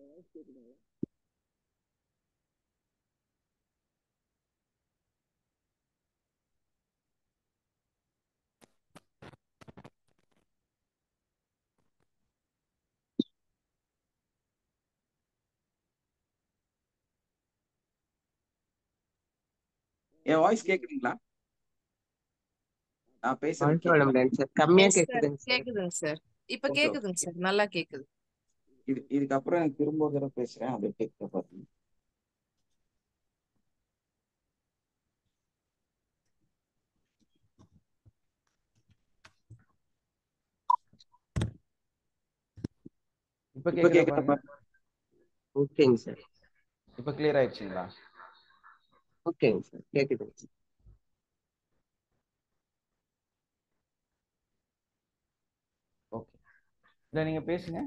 என் voice கேக்குதுங்களா? நான் பேசுறது வாழ்க வளமுடன் சார். கம்மியா எஸ் சார், கேக்குதுங்க சார். கேக்குதுங்க சார். இப்ப ஓகே கேக்குதுங்க ஓகே. சார், நல்லா கேக்குது. இதுக்கப்புறம் எனக்கு திரும்ப ஒரு தடவை பேசுறேன், அது கேட்க பாருங்க. இப்ப இப்ப கேக்குதா கேக்குதா பாருங்க. பாருங்க. ஓகேங்க சார். இப்ப கிளியர் ஆயிடுச்சுங்களா? ஓகேங்க சார். கேக்குதுங்க சார். ஓகே, இல்ல நீங்க பேசுங்க.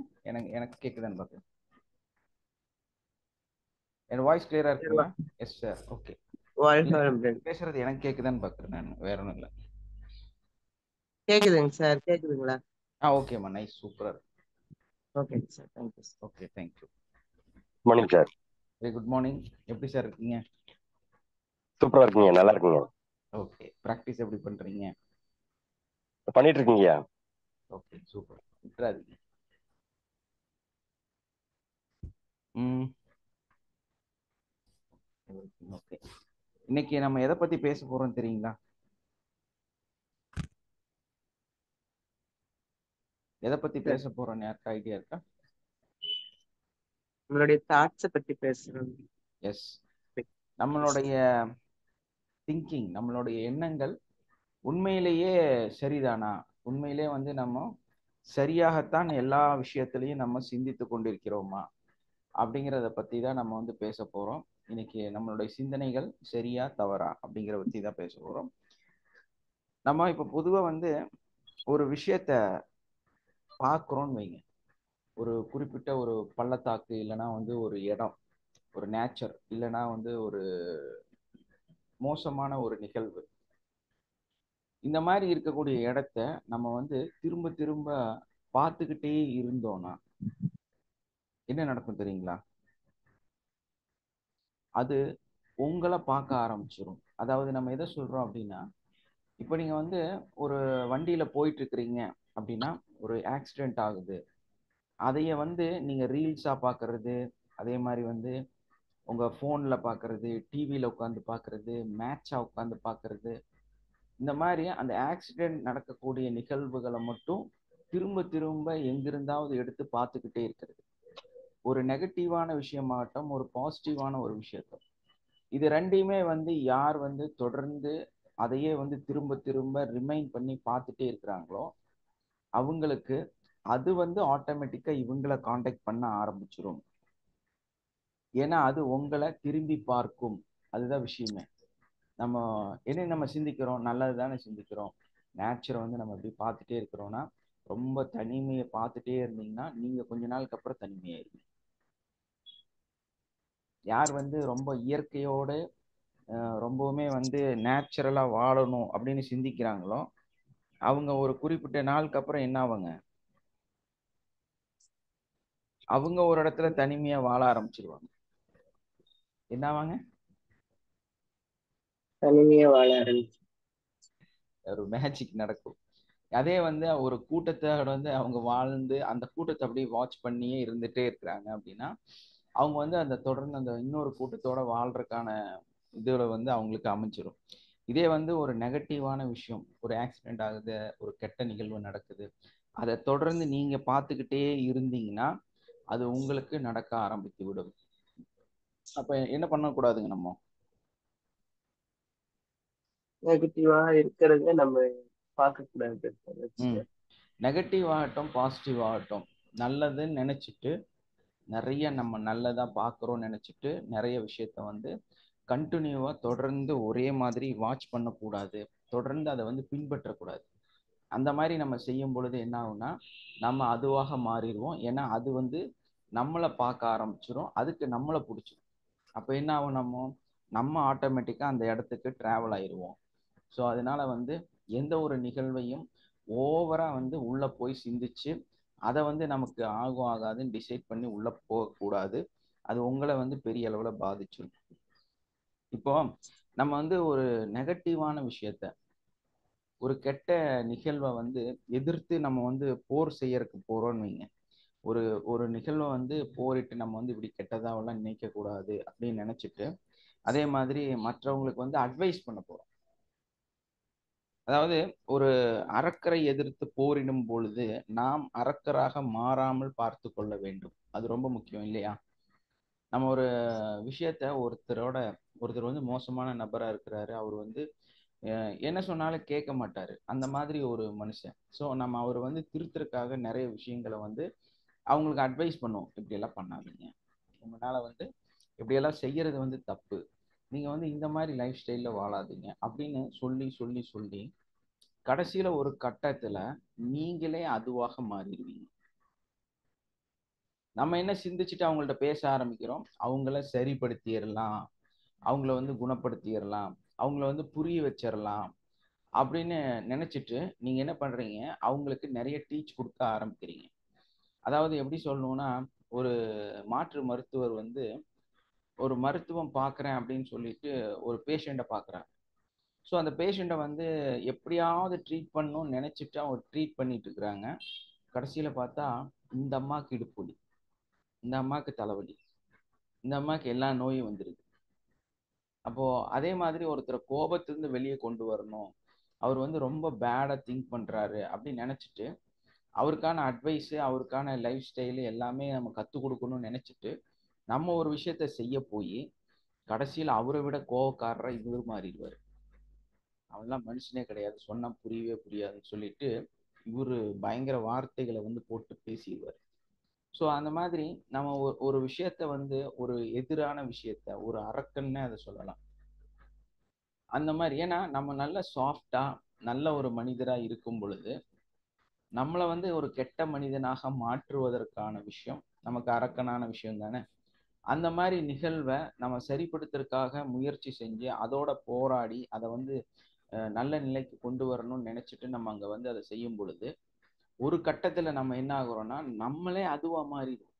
எனக்கு கேக்குதான்னு பாக்குறேன். என் வாய்ஸ் கிளியரா இருக்குங்களா? Yes sir. ஓகே, வாழ்க வளமுடன். பேசுறது எனக்கு கேக்குதான்னு பாக்குறேன். நான் வேற ஒன்றும் இல்லை. கேக்குதுங்க சார். கேக்குதுங்களா? ஓகேம்மா, நைஸ், சூப்பரா இருக்கு. ஓகேங்க sir. Thank you sir. Okay, thank you. Morning sir. Very good morning. எப்படி சார் இருக்கீங்க? சூப்பரா இருக்கீங்க, நல்லா இருக்கீங்க. ஓகே, ப்ராக்டிஸ் எப்படி பண்றீங்க? பண்ணிட்டு இருக்கீங்கயா? ஓகே, சூப்பர், விட்டுறாதீங்க. ஓகே, இன்னைக்கு நம்ம எதை பத்தி பேச போறோம் தெரியுங்களா? எதை பத்தி பேச போறோம்னு யாருக்கு ஐடியா இருக்கா? உங்களுடைய தாட்ஸை பத்தி பேசுறோம். எஸ், நம்மளுடைய திங்கிங், நம்மளுடைய எண்ணங்கள் உண்மையிலேயே சரிதானா? உண்மையிலே வந்து நம்ம சரியாகத்தான் எல்லா விஷயத்திலையும் நம்ம சிந்தித்து கொண்டிருக்கிறோமா அப்படிங்கிறத பத்தி தான் நம்ம வந்து பேச போறோம். இன்னைக்கு நம்மளுடைய சிந்தனைகள் சரியா தவறா அப்படிங்கிற பத்தி தான் பேச போறோம். நம்ம இப்ப பொதுவா வந்து ஒரு விஷயத்த பார்க்குறோம்னு வைங்க, ஒரு குறிப்பிட்ட ஒரு பள்ளத்தாக்கு, இல்லைன்னா வந்து ஒரு இடம், ஒரு நேச்சர், இல்லைன்னா வந்து ஒரு மோசமான ஒரு நிகழ்வு, இந்த மாதிரி இருக்கக்கூடிய இடத்த நம்ம வந்து திரும்ப திரும்ப பார்த்துக்கிட்டே இருந்தோம்னா என்ன நடக்கும் தெரியுங்களா? அது உங்களை பார்க்க ஆரம்பிச்சிடும். அதாவது நம்ம எதை சொல்றோம் அப்படின்னா, இப்போ நீங்க வந்து ஒரு வண்டியில போயிட்டு இருக்கிறீங்க அப்படின்னா, ஒரு ஆக்சிடென்ட் ஆகுது, அதைய வந்து நீங்க ரீல்ஸா பார்க்கறது, அதே மாதிரி வந்து உங்க ஃபோன்ல பார்க்கறது, டிவியில உட்காந்து பார்க்கறது, மேட்சா உட்காந்து பார்க்கறது, இந்த மாதிரி அந்த ஆக்சிடென்ட் நடக்கக்கூடிய நிகழ்வுகளை மட்டும் திரும்ப திரும்ப எங்கிருந்தாவது எடுத்து பார்த்துக்கிட்டே இருக்கிறது. ஒரு நெகட்டிவான விஷயமாகட்டும், ஒரு பாசிட்டிவான ஒரு விஷயத்தம், இது ரெண்டையுமே வந்து யார் வந்து தொடர்ந்து அதையே வந்து திரும்ப திரும்ப ரிமைண்ட் பண்ணி பார்த்துட்டே இருக்கிறாங்களோ அவங்களுக்கு அது வந்து ஆட்டோமேட்டிக்கா இவங்களை காண்டாக்ட் பண்ண ஆரம்பிச்சிரும். ஏன்னா அது உங்களை திரும்பி பார்க்கும். அதுதான் விஷயமே. நம்ம சிந்திக்கிறோம், நல்லது தானே சிந்திக்கிறோம். நேச்சரை வந்து நம்ம இப்படி பார்த்துட்டே இருக்கிறோம்னா, ரொம்ப தனிமையை பார்த்துட்டே இருந்தீங்கன்னா நீங்க கொஞ்ச நாளுக்கு அப்புறம் தனிமையாயிருவீங்க. யார் வந்து ரொம்ப இயற்கையோட ரொம்பவுமே வந்து நேச்சுரலா வாழணும் அப்படின்னு சிந்திக்கிறாங்களோ அவங்க ஒரு குறிப்பிட்ட நாளுக்கு அப்புறம் என்ன ஆவாங்க, அவங்க ஒரு இடத்துல தனிமையா வாழ ஆரம்பிச்சிருவாங்க. என்ன ஆவாங்க? தனிமையா வாழ ஆரம்பிச்சு ஒரு மேஜிக் நடக்கும். அதே வந்து ஒரு கூட்டத்தோட வந்து அவங்க வாழ்ந்து அந்த கூட்டத்தை அப்படியே வாட்ச் பண்ணியே இருந்துட்டே இருக்கிறாங்க அப்படின்னா அவங்க வந்து அந்த தொடர்ந்து அந்த இன்னொரு கூட்டத்தோட வாழ்றதுக்கான இதுல வந்து அவங்களுக்கு அமைஞ்சிடும். இதே வந்து ஒரு நெகட்டிவான விஷயம், ஒரு ஆக்சிடென்ட் ஆகுது, ஒரு கெட்ட நிகழ்வு நடக்குது, அதை தொடர்ந்து நீங்க பார்த்துக்கிட்டே இருந்தீங்கன்னா அது உங்களுக்கு நடக்க ஆரம்பித்து விடும். அப்ப என்ன பண்ணக்கூடாதுங்க? நம்ம நெகட்டிவா இருக்கிறத நம்ம பார்க்க கூடாது. நெகட்டிவ் ஆகட்டும், பாசிட்டிவ் ஆகட்டும், நல்லதுன்னு நினைச்சிட்டு நிறைய நம்ம நல்லதா பார்க்குறோம்னு நினைச்சிட்டு நிறைய விஷயத்த வந்து கண்டினியூவா தொடர்ந்து ஒரே மாதிரி வாட்ச் பண்ணக்கூடாது, தொடர்ந்து அதை வந்து பின்பற்றக்கூடாது. அந்த மாதிரி நம்ம செய்யும் பொழுது என்ன ஆகும்னா நம்ம அதுவாக மாறிடுவோம். ஏன்னா அது வந்து நம்மளை பார்க்க ஆரம்பிச்சிடும், அதுக்கு நம்மளை பிடிச்சிடும். அப்போ என்ன ஆகும், நம்ம ஆட்டோமேட்டிக்காக அந்த இடத்துக்கு டிராவல் ஆயிடுவோம். ஸோ அதனால வந்து எந்த ஒரு நிகழ்வையும் ஓவரா வந்து உள்ள போய் சிந்திச்சு அதை வந்து நமக்கு ஆகும் ஆகாதுன்னு டிசைட் பண்ணி உள்ள போகக்கூடாது. அது உங்களை வந்து பெரிய அளவுல பாதிச்சிடும். இப்போ நம்ம வந்து ஒரு நெகட்டிவான விஷயத்த, ஒரு கெட்ட நிகழ்வை வந்து எதிர்த்து நம்ம வந்து போர் செய்யறதுக்கு போறோம்னு வைங்க. ஒரு ஒரு நிகழ்வை வந்து போரிட்டு நம்ம வந்து இப்படி கெட்டதாவெல்லாம் நினைக்க கூடாது அப்படின்னு நினைச்சிட்டு, அதே மாதிரி மற்றவங்களுக்கு வந்து அட்வைஸ் பண்ண போறோம். அதாவது ஒரு அரக்கரை எதிர்த்து போரிடும் பொழுது நாம் அரக்கராக மாறாமல் பார்த்து கொள்ள வேண்டும். அது ரொம்ப முக்கியம் இல்லையா? நம்ம ஒரு விஷயத்த ஒருத்தர் வந்து மோசமான நபரா இருக்கிறாரு. அவர் வந்து என்ன சொன்னாலும் கேட்க மாட்டாரு. அந்த மாதிரி ஒரு மனுஷன். ஸோ நம்ம அவர் வந்து திருத்தறதுக்காக நிறைய விஷயங்களை வந்து அவங்களுக்கு அட்வைஸ் பண்ணுவோம். இப்படி எல்லாம் பண்ணாதீங்க, உங்களால வந்து இப்படியெல்லாம் செய்யறது வந்து தப்பு, நீங்க வந்து இந்த மாதிரி லைஃப் ஸ்டைல்ல வாழாதீங்க அப்படின்னு சொல்லி சொல்லி சொல்லி கடைசியில ஒரு கட்டத்துல நீங்களே அதுவாக மாறிடுவீங்க. நம்ம என்ன சிந்திச்சுட்டு அவங்கள்ட்ட பேச ஆரம்பிக்கிறோம், அவங்கள சரிப்படுத்திடலாம், அவங்கள வந்து குணப்படுத்திடலாம், அவங்கள வந்து புரிய வச்சிடலாம் அப்படின்னு நினைச்சிட்டு நீங்க என்ன பண்றீங்க, அவங்களுக்கு நிறைய டீச் கொடுக்க ஆரம்பிக்கிறீங்க. அதாவது எப்படி சொல்லணும்னா, ஒரு மாற்று மருத்துவர் வந்து ஒரு மருத்துவம் பார்க்குறேன் அப்படின்னு சொல்லிட்டு ஒரு பேஷண்ட்டை பார்க்குறாங்க. ஸோ அந்த பேஷண்ட்டை வந்து எப்படியாவது ட்ரீட் பண்ணணும்னு நினைச்சிட்டு அவங்க ட்ரீட் பண்ணிட்டு இருக்கிறாங்க. கடைசியில பார்த்தா இந்த அம்மாவுக்கு இடுப்பு வலி, இந்த அம்மாவுக்கு தலைவலி, இந்த அம்மாவுக்கு எல்லா நோயும் வந்துருது. அப்போ அதே மாதிரி ஒருத்தரை கோபத்திலிருந்து வெளியே கொண்டு வரணும், அவர் வந்து ரொம்ப பேடா திங்க் பண்றாரு அப்படின்னு நினைச்சிட்டு அவருக்கான அட்வைஸு, அவருக்கான லைஃப் ஸ்டைலு எல்லாமே நம்ம கற்றுக் கொடுக்கணும்னு நினைச்சிட்டு நம்ம ஒரு விஷயத்த செய்ய போய் கடைசியில் அவரை விட கோவக்காரரை இவர் மாறிடுவார். அவன்லாம் மனுஷனே கிடையாது, சொன்னா புரியவே புரியாதுன்னு சொல்லிட்டு இவரு பயங்கர வார்த்தைகளை வந்து போட்டு பேசிடுவார். ஸோ அந்த மாதிரி நம்ம ஒரு விஷயத்த வந்து ஒரு எதிரான விஷயத்த ஒரு அரக்கன்னு அதை சொல்லலாம். அந்த மாதிரி ஏன்னா நம்ம நல்ல சாஃப்டா நல்ல ஒரு மனிதரா இருக்கும் பொழுது நம்மளை வந்து ஒரு கெட்ட மனிதனாக மாற்றுவதற்கான விஷயம் நமக்கு அரக்கனான விஷயம் தானே. அந்த மாதிரி நிகழ்வை நம்ம சரிப்படுத்துறதுக்காக முயற்சி செஞ்சு அதோட போராடி அதை வந்து நல்ல நிலைக்கு கொண்டு வரணும்னு நினைச்சிட்டு நம்ம அங்க வந்து அதை செய்யும் பொழுது ஒரு கட்டத்துல நம்ம என்ன ஆகுறோம்னா நம்மளே அதுவா மாறிடும்.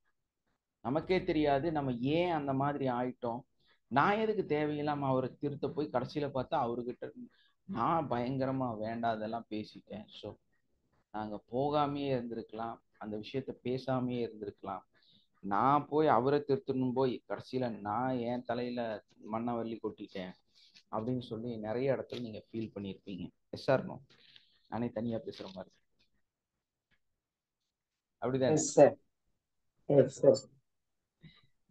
நமக்கே தெரியாது நம்ம ஏன் அந்த மாதிரி ஆயிட்டோம். நான் எதுக்கு தேவையில்லாம அவரை திருத்த போய் கடைசியில பார்த்தா அவர்கிட்ட நான் பயங்கரமா வேண்டாதெல்லாம் பேசிட்டேன். ஸோ நாங்க போகாமையே இருந்திருக்கலாம், அந்த விஷயத்த பேசாமையே இருந்திருக்கலாம். நான் போய் அவரை திருத்தணும் போய் கடைசியில நான் என் தலையில மண்ணவள்ளி கொட்டிட்டேன் அப்படின்னு சொல்லி நிறைய இடத்துல நீங்க ஃபீல் பண்ணியிருப்பீங்க. Yes or no? நானே தனியா பேசுற மாதிரி அப்படிதானே? Yes sir. Yes sir.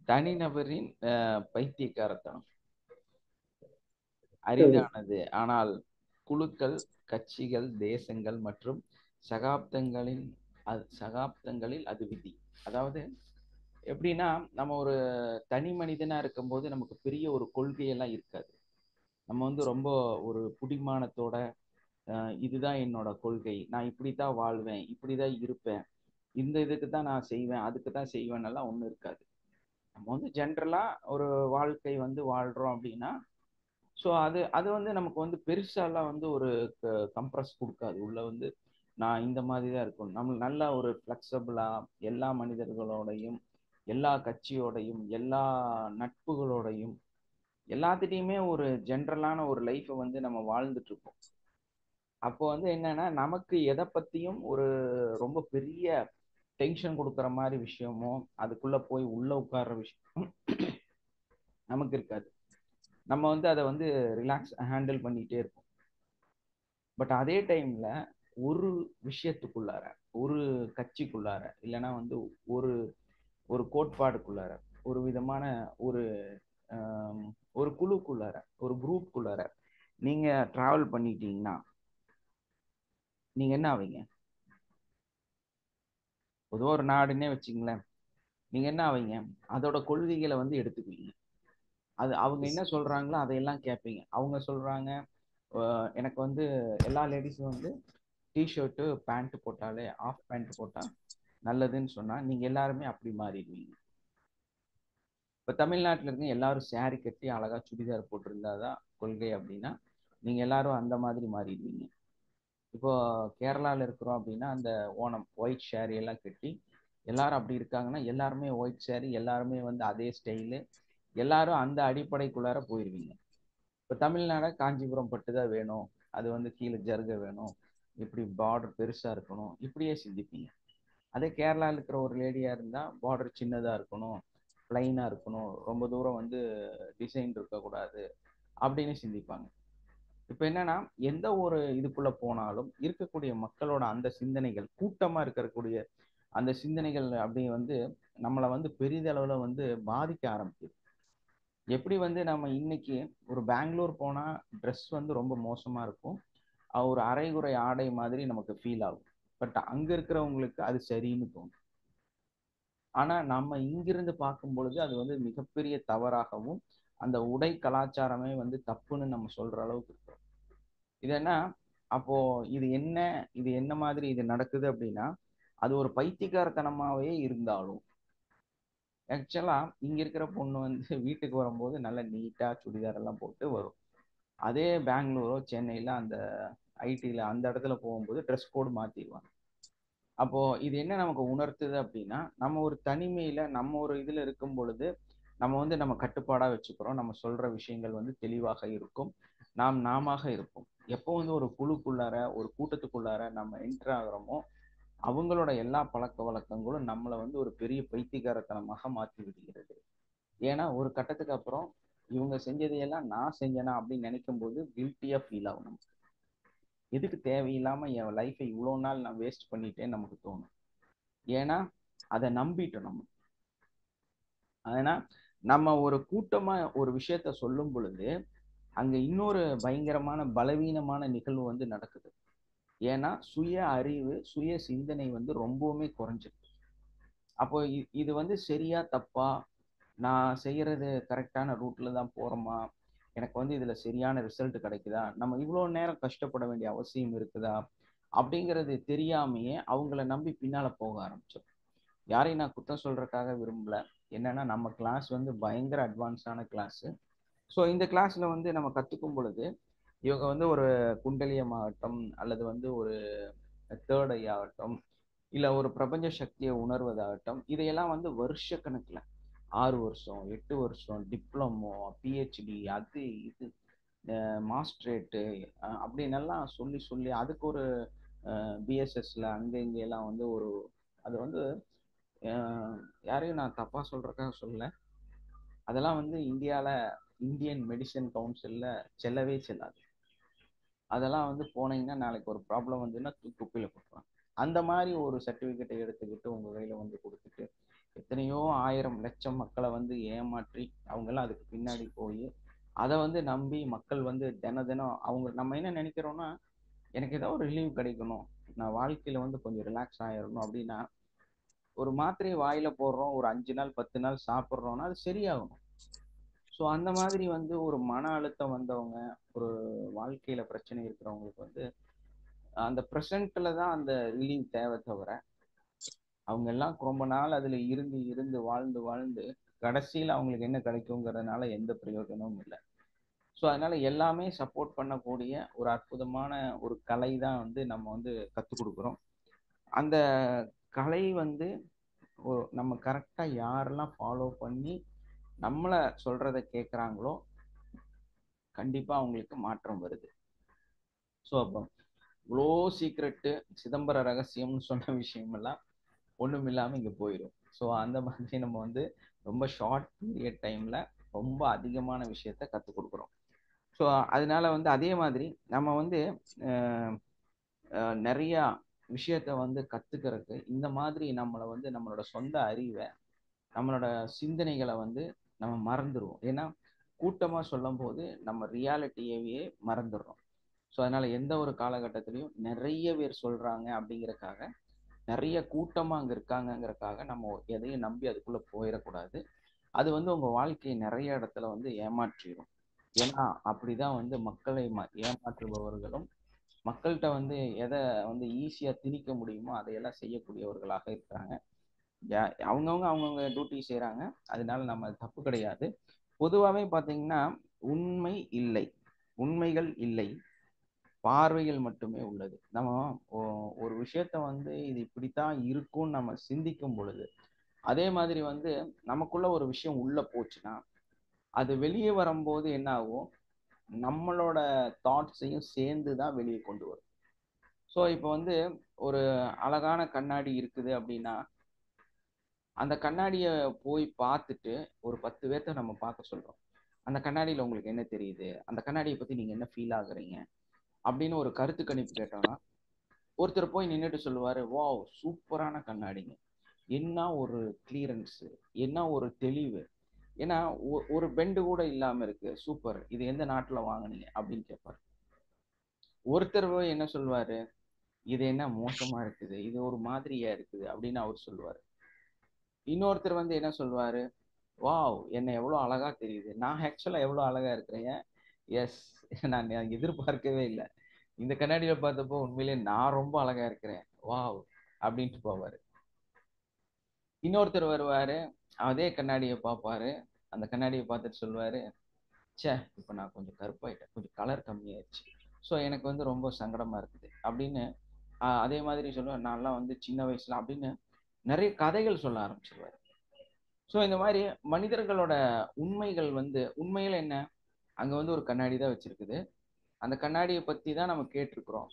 தனிநபரின் பைத்தியக்காரத்தனம் அரிதானது, ஆனால் குழுக்கள், கட்சிகள், தேசங்கள் மற்றும் சகாப்தங்களில் அது விதி. அதாவது எப்படின்னா நம்ம ஒரு தனி மனிதனா இருக்கும்போது நமக்கு பெரிய ஒரு கொள்கையெல்லாம் இருக்காது. நம்ம வந்து ரொம்ப ஒரு புடிமானத்தோட இதுதான் என்னோட கொள்கை, நான் இப்படித்தான் வாழ்வேன், இப்படிதான் இருப்பேன், இந்த இதுக்கு தான் நான் செய்வேன், அதுக்கு தான் செய்வேன் எல்லாம் ஒன்றும் இருக்காது. நம்ம வந்து ஜென்ரலா ஒரு வாழ்க்கை வந்து வாழ்றோம் அப்படின்னா ஸோ அது அது வந்து நமக்கு வந்து பெருசாலாம் வந்து ஒரு கம்ப்ரஸ் கொடுக்காது. உள்ள வந்து நான் இந்த மாதிரி தான் இருக்கணும், நம்ம நல்லா ஒரு ஃப்ளெக்சபிளா எல்லா மனிதர்களோடையும் எல்லா கட்சியோடையும் எல்லா நட்புகளோடையும் எல்லாத்திட்டையுமே ஒரு ஜென்ரலான ஒரு லைஃப்பை வந்து நம்ம வாழ்ந்துட்டு இருப்போம். அப்போ வந்து என்னன்னா நமக்கு எதை பத்தியும் ஒரு ரொம்ப பெரிய டென்ஷன் கொடுக்குற மாதிரி விஷயமோ அதுக்குள்ள போய் உள்ள உட்கார்ற விஷயம் நமக்கு இருக்காது. நம்ம வந்து அதை வந்து ரிலாக்ஸ் ஹேண்டில் பண்ணிட்டே இருப்போம். பட் அதே டைம்ல ஒரு விஷயத்துக்குள்ளார ஒரு கட்சிக்குள்ளார இல்லைன்னா வந்து ஒரு ஒரு கோட்பாடுக்குள்ளார ஒரு விதமான ஒரு ஒரு குழுக்குள்ளார ஒரு குரூப்புக்குள்ளார நீங்க டிராவல் பண்ணிட்டீங்கன்னா நீங்க என்ன ஆவீங்க? பொதுவாக ஒரு நாடுன்னே வச்சுங்களேன், நீங்க என்ன ஆவீங்க? அதோட கொள்கைகளை வந்து எடுத்துக்குவீங்க. அது அவங்க என்ன சொல்றாங்களோ அதையெல்லாம் கேட்பீங்க. அவங்க சொல்றாங்க எனக்கு வந்து எல்லா லேடிஸும் வந்து டிஷர்ட்டு பேண்ட் போட்டாலே ஆஃப் பேண்ட் போட்டா நல்லதுன்னு சொன்னா நீங்க எல்லாருமே அப்படி மாறிடுவீங்க. இப்போ தமிழ்நாட்டில் இருக்க எல்லாரும் சேரீ கட்டி அழகா சுடிதார் போட்டிருந்தாதான் கொள்கை அப்படின்னா நீங்க எல்லாரும் அந்த மாதிரி மாறிடுவீங்க. இப்போ கேரளாவில் இருக்கிறோம் அப்படின்னா அந்த ஓணம் ஒயிட் ஷேரி எல்லாம் கட்டி எல்லாரும் அப்படி இருக்காங்கன்னா எல்லாருமே ஒயிட் ஷேரி, எல்லாருமே வந்து அதே ஸ்டைலு, எல்லாரும் அந்த அடிப்படைக்குள்ளார போயிருவீங்க. இப்போ தமிழ்நாடு காஞ்சிபுரம் பட்டு தான் வேணும், அது வந்து கீழே ஜருகை வேணும், இப்படி பார்டர் பெருசாக இருக்கணும், இப்படியே சிந்திப்பீங்க. அதே கேரளாவில் இருக்கிற ஒரு லேடியாக இருந்தால் பார்டர் சின்னதாக இருக்கணும், பிளைனாக இருக்கணும், ரொம்ப தூரம் வந்து டிசைன் இருக்கக்கூடாது அப்படின்னு சிந்திப்பாங்க. இப்போ என்னன்னா எந்த ஒரு இதுக்குள்ள போனாலும் இருக்கக்கூடிய மக்களோட அந்த சிந்தனைகள், கூட்டமாக இருக்கக்கூடிய அந்த சிந்தனைகள் அப்படி வந்து நம்மளை வந்து பெரிதளவுல வந்து பாதிக்க ஆரம்பிக்குது. எப்படி வந்து நம்ம இன்னைக்கு ஒரு பெங்களூர் போனா ட்ரெஸ் வந்து ரொம்ப மோசமா இருக்கும், ஒரு அரைகுறை ஆடை மாதிரி நமக்கு ஃபீல் ஆகும். பட் அங்க இருக்கிறவங்களுக்கு அது சரின்னு தோணும். ஆனா நம்ம இங்கிருந்து பார்க்கும் பொழுது அது வந்து மிகப்பெரிய தவறாகவும் அந்த உடை கலாச்சாரமே வந்து தப்புன்னு நம்ம சொல்ற அளவுக்கு இருக்கும். இது என்ன, அப்போ இது என்ன, இது என்ன மாதிரி இது நடக்குது அப்படின்னா அது ஒரு பைத்தியக்காரத்தனமாவே இருந்தாலும் ஆக்சுவலா இங்க இருக்கிற பொண்ணு வந்து வீட்டுக்கு வரும்போது நல்ல நீட்டா சுடிதார் எல்லாம் போட்டு வரும். அதே பெங்களூரோ சென்னையில அந்த ஐடில அந்த இடத்துல போகும்போது ட்ரெஸ் கோடு மாத்திடுவாங்க. அப்போ இது என்ன நமக்கு உணர்த்துது அப்படின்னா நம்ம ஒரு தனிமையில நம்ம ஒரு இதுல இருக்கும் பொழுது நம்ம வந்து நம்ம கட்டுப்பாடா வச்சுக்கிறோம், நம்ம சொல்ற விஷயங்கள் வந்து தெளிவாக இருக்கும், நாம் நாமாக இருப்போம். எப்போ வந்து ஒரு குழுக்குள்ளார ஒரு கூட்டத்துக்குள்ளார நம்ம என்டர் ஆகுறோமோ அவங்களோட எல்லா பழக்க வழக்கங்களும் நம்மளை வந்து ஒரு பெரிய பைத்தியக்காரத்தனமாக மாற்றி விடுகிறது. ஏன்னா ஒரு கட்டத்துக்கு அப்புறம் இவங்க செஞ்சதையெல்லாம் நான் செஞ்சேனா அப்படின்னு நினைக்கும் போது கில்ட்டியா ஃபீல் ஆகும் நமக்கு. எதுக்கு தேவையில்லாம என் லைஃபை இவ்வளோ நாள் நான் வேஸ்ட் பண்ணிட்டேன்னு நமக்கு தோணும். ஏன்னா அதை நம்பிட்டோம் நம்ம. ஏன்னா நம்ம ஒரு கூட்டமா ஒரு விஷயத்த சொல்லும் பொழுது அங்க இன்னொரு பயங்கரமான பலவீனமான நிகழ்வு வந்து நடக்குது. ஏன்னா சுய அறிவு சுய சிந்தனை வந்து ரொம்பவுமே குறைஞ்சிருக்கு. அப்போ இது வந்து சரியா தப்பா, நான் செய்யறது கரெக்டான ரூட்ல தான் போறோமா, எனக்கு வந்து இதுல சரியான ரிசல்ட் கிடைக்குதா, நம்ம இவ்வளோ நேரம் கஷ்டப்பட வேண்டிய அவசியம் இருக்குதா அப்படிங்கிறது தெரியாமையே அவங்கள நம்பி பின்னால போக ஆரம்பிச்சோம். யாரையும் நான் குத்தம் சொல்றதுக்காக விரும்பல. என்னன்னா நம்ம கிளாஸ் வந்து பயங்கர அட்வான்ஸான கிளாஸ். ஸோ இந்த கிளாஸ்ல வந்து நம்ம கத்துக்கும் பொழுது இவங்க வந்து ஒரு குண்டலியம் ஆகட்டும் அல்லது வந்து ஒரு தேர்ட் ஐ ஆகட்டும் இல்ல ஒரு பிரபஞ்ச சக்தியை உணர்வதாகட்டும், இதையெல்லாம் வந்து வருஷ கணக்குல 6 வருஷம் 8 வருஷம் டிப்ளமோ பிஹெச்டி அது இது மாஸ்டரேட்டு அப்படின்னெல்லாம் சொல்லி சொல்லி அதுக்கு ஒரு பிஎஸ்எஸ்ல அங்க இங்க எல்லாம் வந்து ஒரு அது வந்து யாரையும் நான் தப்பா சொல்றதுக்காக சொல்லல, அதெல்லாம் வந்து இந்தியால இந்தியன் மெடிசன் கவுன்சில்ல செல்லவே செல்லாது. அதெல்லாம் வந்து போனீங்கன்னா நாளைக்கு ஒரு ப்ராப்ளம் வந்துன்னா குப்பையில போட்டுருவாங்க. அந்த மாதிரி ஒரு சர்டிஃபிகேட்டை எடுத்துக்கிட்டு உங்க கையில வந்து கொடுத்துட்டு எத்தனையோ 1000 லட்சம் மக்களை வந்து ஏமாற்றி அவங்கெல்லாம் அதுக்கு பின்னாடி போய் அதை வந்து நம்பி மக்கள் வந்து தினம் தினம் அவங்க நம்ம என்ன நினைக்கிறோம்னா எனக்கு ஏதோ ஒரு ரிலீவ் கிடைக்கணும், நான் வாழ்க்கையில வந்து கொஞ்சம் ரிலாக்ஸ் ஆயிடணும் அப்படின்னா ஒரு மாத்திரையை வாயில போடுறோம், ஒரு 5 நாள் 10 நாள் சாப்பிட்றோம்னா அது சரியாகணும். ஸோ அந்த மாதிரி வந்து ஒரு மன அழுத்தம் வந்தவங்க, ஒரு வாழ்க்கையில பிரச்சனை இருக்கிறவங்களுக்கு வந்து அந்த ப்ரெசண்ட்ல தான் அந்த ரிலீவ் தேவை தவிர அவங்க எல்லாம் ரொம்ப நாள் அதுல இருந்து இருந்து வாழ்ந்து வாழ்ந்து கடைசியில் அவங்களுக்கு என்ன கிடைக்குங்கிறதுனால எந்த பிரயோஜனமும் இல்லை. ஸோ அதனால எல்லாமே சப்போர்ட் பண்ணக்கூடிய ஒரு அற்புதமான ஒரு கலை தான் வந்து நம்ம வந்து கற்றுக் கொடுக்குறோம். அந்த கலை வந்து நம்ம கரெக்டாக யாரெல்லாம் ஃபாலோ பண்ணி நம்மளை சொல்றத கேட்குறாங்களோ கண்டிப்பா அவங்களுக்கு மாற்றம் வருது. ஸோ அப்போ இவ்வளோ சீக்ரெட்டு சிதம்பர ரகசியம்னு சொன்ன விஷயமெல்லாம் ஒன்றும் இல்லாமல் இங்கே போயிடும். ஸோ அந்த மாதிரி நம்ம வந்து ரொம்ப ஷார்ட் பீரியட் டைமில் ரொம்ப அதிகமான விஷயத்த கற்றுக் கொடுக்குறோம். ஸோ அதனால வந்து அதே மாதிரி நம்ம வந்து நிறையா விஷயத்த வந்து கற்றுக்கிறதுக்கு இந்த மாதிரி நம்மளை வந்து நம்மளோட சொந்த அறிவை நம்மளோட சிந்தனைகளை வந்து நம்ம மறந்துடுவோம். ஏன்னா கூட்டமாக சொல்லும் போது நம்ம ரியாலிட்டியவே மறந்துடுறோம். ஸோ அதனால எந்த ஒரு காலகட்டத்திலையும் நிறைய பேர் சொல்றாங்க அப்படிங்கிறக்காக நிறைய கூட்டமா அங்க இருக்காங்கங்கிறக்காக நம்ம எதையும் நம்பி அதுக்குள்ள போயிடக்கூடாது. அது வந்து உங்க வாழ்க்கையை நிறைய இடத்துல வந்து ஏமாற்றிடும். ஏன்னா அப்படிதான் வந்து மக்களை ஏமாற்றுபவர்களும் மக்கள்கிட்ட வந்து எதை வந்து ஈஸியா திணிக்க முடியுமோ அதையெல்லாம் செய்யக்கூடியவர்களாக இருக்கிறாங்க. அவங்கவுங்க டியூட்டி செய்யறாங்க, அதனால நம்ம தப்பு கிடையாது. பொதுவாகவே பார்த்தீங்கன்னா உண்மை இல்லை, உண்மைகள் இல்லை, பார்வையில் மட்டுமே உள்ளது. நம்ம ஒரு விஷயத்த வந்து இது இப்படித்தான் இருக்கும்னு நம்ம சிந்திக்கும் பொழுது, அதே மாதிரி வந்து நமக்குள்ள ஒரு விஷயம் உள்ள போச்சுன்னா, அது வெளியே வரும்போது என்ன ஆகும், நம்மளோட தாட்ஸையும் சேர்ந்து தான் வெளியே கொண்டு வரும். ஸோ இப்போ வந்து ஒரு அழகான கண்ணாடி இருக்குது அப்படின்னா, அந்த கண்ணாடியை போய் பார்த்துட்டு ஒரு 10 பேர்த்த நம்ம பார்க்க சொல்றோம். அந்த கண்ணாடியில் உங்களுக்கு என்ன தெரியுது, அந்த கண்ணாடியை பற்றி நீங்கள் என்ன ஃபீல் ஆகுறீங்க அப்படின்னு ஒரு கருத்து கணிப்பு கேட்டோம்னா, ஒருத்தர் போய் நின்றுட்டு சொல்லுவார், வாவ் சூப்பரான கண்ணாடிங்க, என்ன ஒரு கிளியரன்ஸு, என்ன ஒரு தெளிவு, ஏன்னா ஒரு பெண்டு கூட இல்லாமல் இருக்கு, சூப்பர், இது எந்த நாட்டில் வாங்கினீங்க அப்படின்னு கேட்பார். ஒருத்தர் போய் என்ன சொல்வார், இது என்ன மோசமாக இருக்குது, இது ஒரு மாதிரியாக இருக்குது அப்படின்னு அவர் சொல்லுவார். இன்னொருத்தர் வந்து என்ன சொல்வார், வாவ் என்ன எவ்வளோ அழகாக தெரியுது, நான் ஆக்சுவலாக எவ்வளோ அழகாக இருக்கிறேன், எஸ் நான் எதிர்பார்க்கவே இல்லை, இந்த கண்ணாடியில் பார்த்தப்போ உண்மையிலே நான் ரொம்ப அழகாக இருக்கிறேன், வாவ் அப்படின்ட்டு போவார். இன்னொருத்தர் வருவார், அதே கண்ணாடியை பார்ப்பாரு, அந்த கண்ணாடியை பார்த்துட்டு சொல்லுவார், ச்சே இப்போ நான் கொஞ்சம் கருப்பாயிட்டேன், கொஞ்சம் கலர் கம்மியாயிடுச்சு, ஸோ எனக்கு வந்து ரொம்ப சங்கடமாக இருக்குது அப்படின்னு அதே மாதிரி சொல்லுவார், நான்லாம் வந்து சின்ன வயசில் அப்படின்னு நிறைய கதைகள் சொல்ல ஆரம்பிச்சிருவார். ஸோ இந்த மாதிரி மனிதர்களோட உண்மைகள் வந்து உண்மையில் என்ன, அங்கே வந்து ஒரு கண்ணாடி தான் வச்சிருக்குது, அந்த கண்ணாடியை பற்றி தான் நம்ம கேட்டிருக்கிறோம்.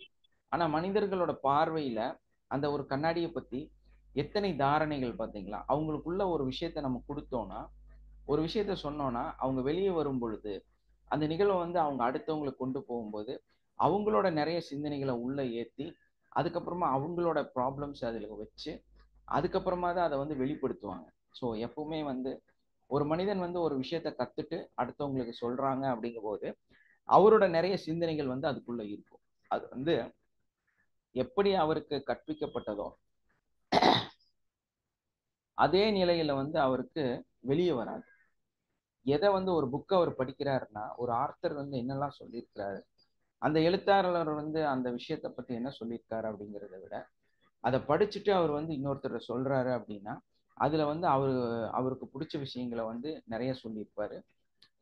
ஆனால் மனிதர்களோட பார்வையில் அந்த ஒரு கண்ணாடியை பற்றி எத்தனை தாரணைகள் பார்த்தீங்களா, அவங்களுக்குள்ள ஒரு விஷயத்த நம்ம கொடுத்தோன்னா, ஒரு விஷயத்த சொன்னோன்னா, அவங்க வெளியே வரும் பொழுது அந்த நிகழ்வை வந்து அவங்க அடுத்தவங்களுக்கு கொண்டு போகும்போது அவங்களோட நிறைய சிந்தனைகளை உள்ள ஏற்றி அதுக்கப்புறமா அவங்களோட ப்ராப்ளம்ஸ் அதில் வச்சு அதுக்கப்புறமா தான் அதை வந்து வெளிப்படுத்துவாங்க. ஸோ எப்பவுமே வந்து ஒரு மனிதன் வந்து ஒரு விஷயத்த கற்றுட்டு அடுத்தவங்களுக்கு சொல்கிறாங்க அப்படிங்கும்போது அவரோட நிறைய சிந்தனைகள் வந்து அதுக்குள்ளே இருக்கும். அது வந்து எப்படி அவருக்கு கற்பிக்கப்பட்டதோ அதே நிலையில வந்து அவருக்கு வெளியே வராது. எதை வந்து ஒரு புக்கை அவர் படிக்கிறாருன்னா, ஒரு ஆர்த்தர் வந்து என்னெல்லாம் சொல்லியிருக்கிறாரு, அந்த எழுத்தாளர் வந்து அந்த விஷயத்தை பற்றி என்ன சொல்லியிருக்காரு அப்படிங்கிறத விட அதை படிச்சுட்டு அவர் வந்து இன்னொருத்தர் சொல்றாரு அப்படின்னா அதுல வந்து அவருக்கு பிடிச்ச விஷயங்களை வந்து நிறைய சொல்லியிருப்பாரு.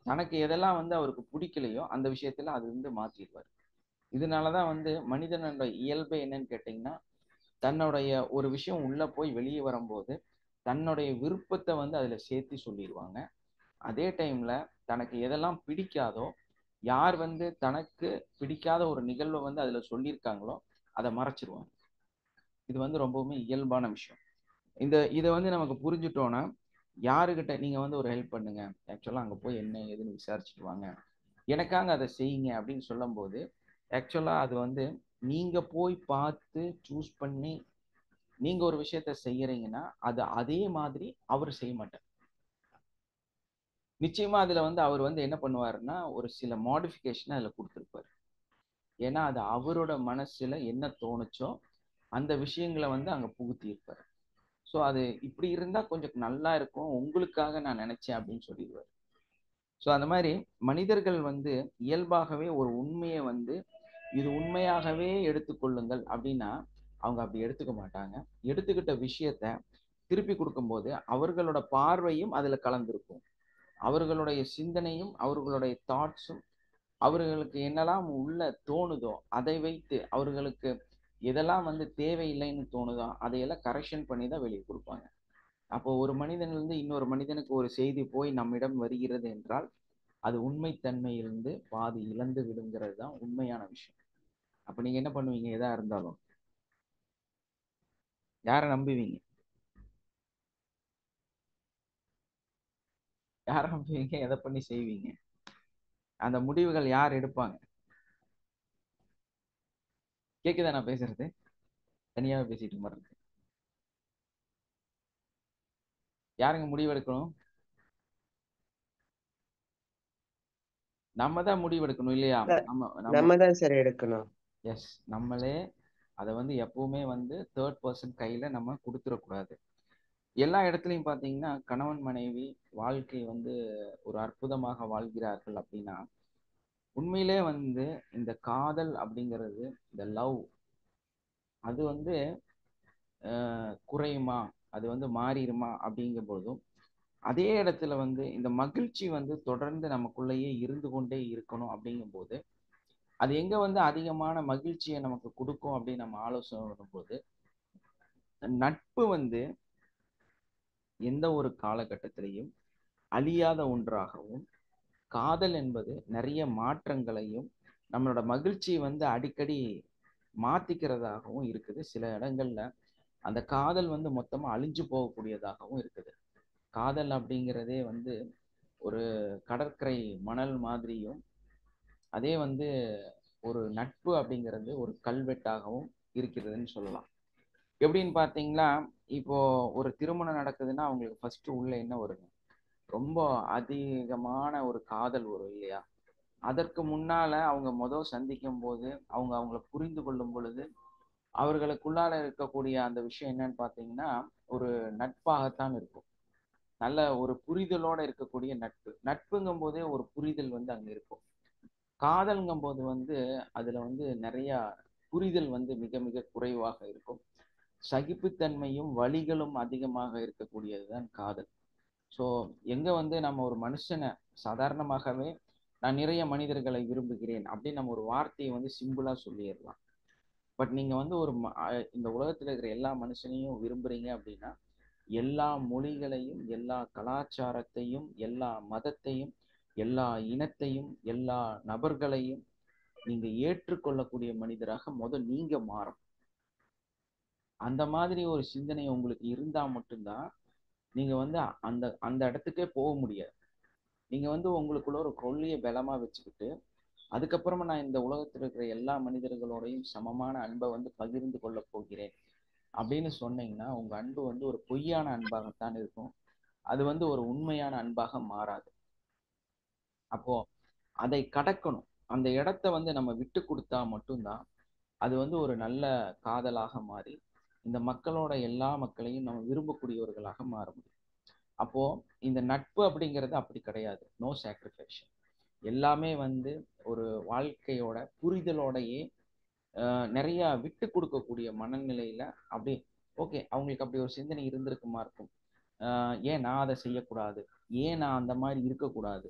தனக்கு எதெல்லாம் வந்து அவருக்கு பிடிக்கலையோ அந்த விஷயத்துல அது வந்து மாற்றிடுவார். இதனாலதான் வந்து மனிதனோட இயல்பு என்னன்னு கேட்டிங்கன்னா, தன்னுடைய ஒரு விஷயம் உள்ள போய் வெளியே வரும்போது தன்னுடைய விருப்பத்தை வந்து அதுல சேர்த்து சொல்லிடுவாங்க. அதே டைம்ல தனக்கு எதெல்லாம் பிடிக்காதோ, யார் வந்து தனக்கு பிடிக்காத ஒரு நிகழ்வை வந்து அதுல சொல்லியிருக்காங்களோ அதை மறைச்சிருவாங்க. இது வந்து ரொம்பவுமே இயல்பான விஷயம். இதை வந்து நமக்கு புரிஞ்சுட்டோன்னா, யாருக்கிட்ட நீங்க வந்து ஒரு ஹெல்ப் பண்ணுங்க, ஆக்சுவலா அங்க போய் என்ன ஏதுன்னு விசாரிச்சுட்டு வாங்க, எனக்காக அதை செய்யுங்க அப்படின்னு சொல்லும் போது ஆக்சுவலா அது வந்து நீங்க போய் பார்த்து சூஸ் பண்ணி நீங்க ஒரு விஷயத்த செய்யறீங்கன்னா அது அதே மாதிரி அவர் செய்ய மாட்டார். நிச்சயமா அதுல வந்து அவர் வந்து என்ன பண்ணுவாருன்னா ஒரு சில மாடிஃபிகேஷன் அதுல கொடுத்துருப்பாரு. ஏன்னா அது அவரோட மனசுல என்ன தோணுச்சோ அந்த விஷயங்களை வந்து அங்க புகுத்தி இருப்பாரு. ஸோ அது இப்படி இருந்தா கொஞ்சம் நல்லா இருக்கும் உங்களுக்காக நான் நினைச்சேன் அப்படின்னு சொல்லிடுவார். ஸோ அந்த மாதிரி மனிதர்கள் வந்து இயல்பாகவே ஒரு உண்மையை வந்து இது உண்மையாகவே எடுத்துக்கொள்ளுங்கள் அப்படின்னா அவங்க அப்படி எடுத்துக்க மாட்டாங்க. எடுத்துக்கிட்ட விஷயத்த திருப்பி கொடுக்கும்போது அவர்களோட பார்வையும் அதுல கலந்திருக்கும், அவர்களுடைய சிந்தனையும் அவர்களுடைய தாட்ஸும் அவர்களுக்கு என்னெல்லாம் உள்ள தோணுதோ அதை வைத்து அவர்களுக்கு எதெல்லாம் வந்து தேவையில்லைன்னு தோணுதோ அதையெல்லாம் கரெக்ஷன் பண்ணி தான் வெளியே கொடுப்பாங்க. அப்போ ஒரு மனிதனிலிருந்து இன்னொரு மனிதனுக்கு ஒரு செய்தி போய் நம்மிடம் வருகிறது என்றால் அது உண்மைத்தன்மையிலிருந்து பாதி இழந்து விடுங்கிறது தான் உண்மையான விஷயம். அப்ப நீங்க என்ன பண்ணுவீங்க, எதா இருந்தாலும் யாரை நம்புவீங்க, யாரை நம்புவீங்க, எதை பண்ணி செய்வீங்க, அந்த முடிவுகள் யார் எடுப்பாங்க? கேக்குதா நான் பேசுறது? தனியாவே பேசிட்டு மாட்டேன். யாருங்க முடிவு எடுக்கணும்? நம்ம தான் முடிவு எடுக்கணும் இல்லையா? நம்ம நம்ம நம்ம தான் சார் எடுக்கணும். எஸ், நம்மளே அதை வந்து எப்பவுமே வந்து தேர்ட் பர்சன் கையில நம்ம கொடுத்துடக்கூடாது. எல்லா இடத்துலையும் பார்த்தீங்கன்னா கணவன் மனைவி வாழ்க்கை வந்து ஒரு அற்புதமாக வாழ்கிறார்கள் அப்படின்னா உண்மையிலே வந்து இந்த காதல் அப்படிங்கிறது, இந்த லவ் அது வந்து குறையுமா, அது வந்து மாறிடுமா அப்படிங்கும் போதும் அதே இடத்துல வந்து இந்த மகிழ்ச்சி வந்து தொடர்ந்து நமக்குள்ளேயே இருந்து கொண்டே இருக்கணும் அப்படிங்கும்போது அது எங்க வந்து அதிகமான மகிழ்ச்சியை நமக்கு கொடுக்கும் அப்படின்னு நம்ம ஆலோசனை வரும்போது, நட்பு வந்து எந்த ஒரு காலகட்டத்திலையும் அழியாத ஒன்றாகவும், காதல் என்பது நிறைய மாற்றங்களையும் நம்மளோட மகிழ்ச்சியை வந்து அடிக்கடி மாத்திக்கிறதாகவும் இருக்குது. சில இடங்கள்ல அந்த காதல் வந்து மொத்தமா அழிஞ்சு போகக்கூடியதாகவும் இருக்குது. காதல் அப்படிங்கிறதே வந்து ஒரு கடற்கரை மணல் மாதிரியும், அதே வந்து ஒரு நட்பு அப்படிங்கிறது ஒரு கல்வெட்டாகவும் இருக்கிறதுன்னு சொல்லலாம். எப்படின்னு பார்த்தீங்களா, இப்போ ஒரு திருமணம் நடக்குதுன்னா அவங்களுக்கு ஃபர்ஸ்ட் உள்ள என்ன வருங்க? ரொம்ப அதிகமான ஒரு காதல் வரும் இல்லையா? அதற்கு முன்னால அவங்க சந்திக்கும் போது அவங்கள புரிந்து கொள்ளும் பொழுது அவர்களுக்குள்ளால இருக்கக்கூடிய அந்த விஷயம் என்னன்னு பார்த்தீங்கன்னா, ஒரு நட்பாகத்தான் இருக்கும். நல்ல ஒரு புரிதலோட இருக்கக்கூடிய நட்பு. நட்புங்கும் போதே ஒரு புரிதல் வந்து அங்க இருக்கும். காதல்ங்கும் போது வந்து அதுல வந்து நிறைய புரிதல் வந்து மிக மிக குறைவாக இருக்கும். சகிப்புத்தன்மையும் வலிகளும் அதிகமாக இருக்கக்கூடியதுதான் காதல். ஸோ எங்க வந்து நம்ம ஒரு மனுஷனை சாதாரணமாகவே நான் நிறைய மனிதர்களை விரும்புகிறேன் அப்படின்னு நம்ம ஒரு வார்த்தையை வந்து சிம்பிளா சொல்லிடலாம். பட் நீங்க வந்து இந்த உலகத்துல இருக்கிற எல்லா மனுஷனையும் விரும்புறீங்க அப்படின்னா, எல்லா மொழிகளையும், எல்லா கலாச்சாரத்தையும், எல்லா மதத்தையும், எல்லா இனத்தையும், எல்லா நபர்களையும் நீங்க ஏற்றுக்கொள்ளக்கூடிய மனிதராக நீங்க மாறும். அந்த மாதிரி ஒரு சிந்தனை உங்களுக்கு இருந்தா மட்டும்தான் நீங்க வந்து அந்த அந்த இடத்துக்கே போக முடியாது. நீங்க வந்து உங்களுக்குள்ள ஒரு கொள்கையை பலமா வச்சுக்கிட்டு, அதுக்கப்புறமா நான் இந்த உலகத்தில் இருக்கிற எல்லா மனிதர்களோடையும் சமமான அன்பை வந்து பகிர்ந்து கொள்ள போகிறேன் அப்படின்னு சொன்னீங்கன்னா, உங்க அன்பு வந்து ஒரு பொய்யான அன்பாகத்தான் இருக்கும். அது வந்து ஒரு உண்மையான அன்பாக மாறாது. அப்போ அதை கடக்கணும். அந்த இடத்த வந்து நம்ம விட்டு கொடுத்தா மட்டும்தான் அது வந்து ஒரு நல்ல காதலாக மாறி இந்த மக்களோட எல்லா மக்களையும் நம்ம விரும்பக்கூடியவர்களாக மாற முடியும். அப்போ இந்த நட்பு அப்படிங்கிறது அப்படி கிடையாது. No sacrifice. எல்லாமே வந்து ஒரு வாழ்க்கையோட புரிதலோடையே நிறைய விட்டு கொடுக்கக்கூடிய மனநிலையில அப்படி ஓகே அவங்களுக்கு அப்படி ஒரு சிந்தனை இருந்திருக்குமா இருக்கும். ஏன் நான் அதை செய்யக்கூடாது, ஏன் நான் அந்த மாதிரி இருக்கக்கூடாது,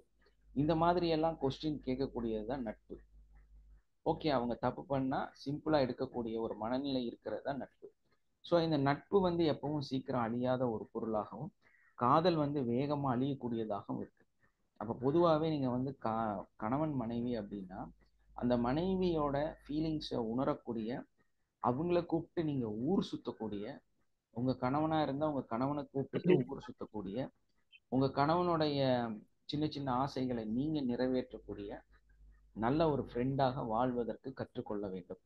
இந்த மாதிரி எல்லாம் கொஸ்டின் கேட்கக்கூடியதுதான் நட்பு. ஓகே அவங்க தப்பு பண்ணா சிம்பிளா எடுக்கக்கூடிய ஒரு மனநிலை இருக்கிறது தான் நட்பு. ஸோ இந்த நட்பு வந்து எப்பவும் சீக்கிரம் அழியாத ஒரு பொருளாகவும், காதல் வந்து வேகமா அழியக்கூடியதாகவும் இருக்கு. அப்போ பொதுவாகவே நீங்க வந்து கணவன் மனைவி அப்படின்னா அந்த மனைவியோட ஃபீலிங்ஸை உணரக்கூடிய, அவங்கள கூப்பிட்டு நீங்க ஊர் சுத்தக்கூடிய, உங்க கணவனா இருந்தா உங்க கணவனை கூப்பிட்டு ஊர் சுத்தக்கூடிய, உங்க கணவனுடைய சின்ன சின்ன ஆசைகளை நீங்க நிறைவேற்றக்கூடிய நல்ல ஒரு ஃப்ரெண்டாக வாழ்வதற்கு கற்றுக்கொள்ள வேண்டும்.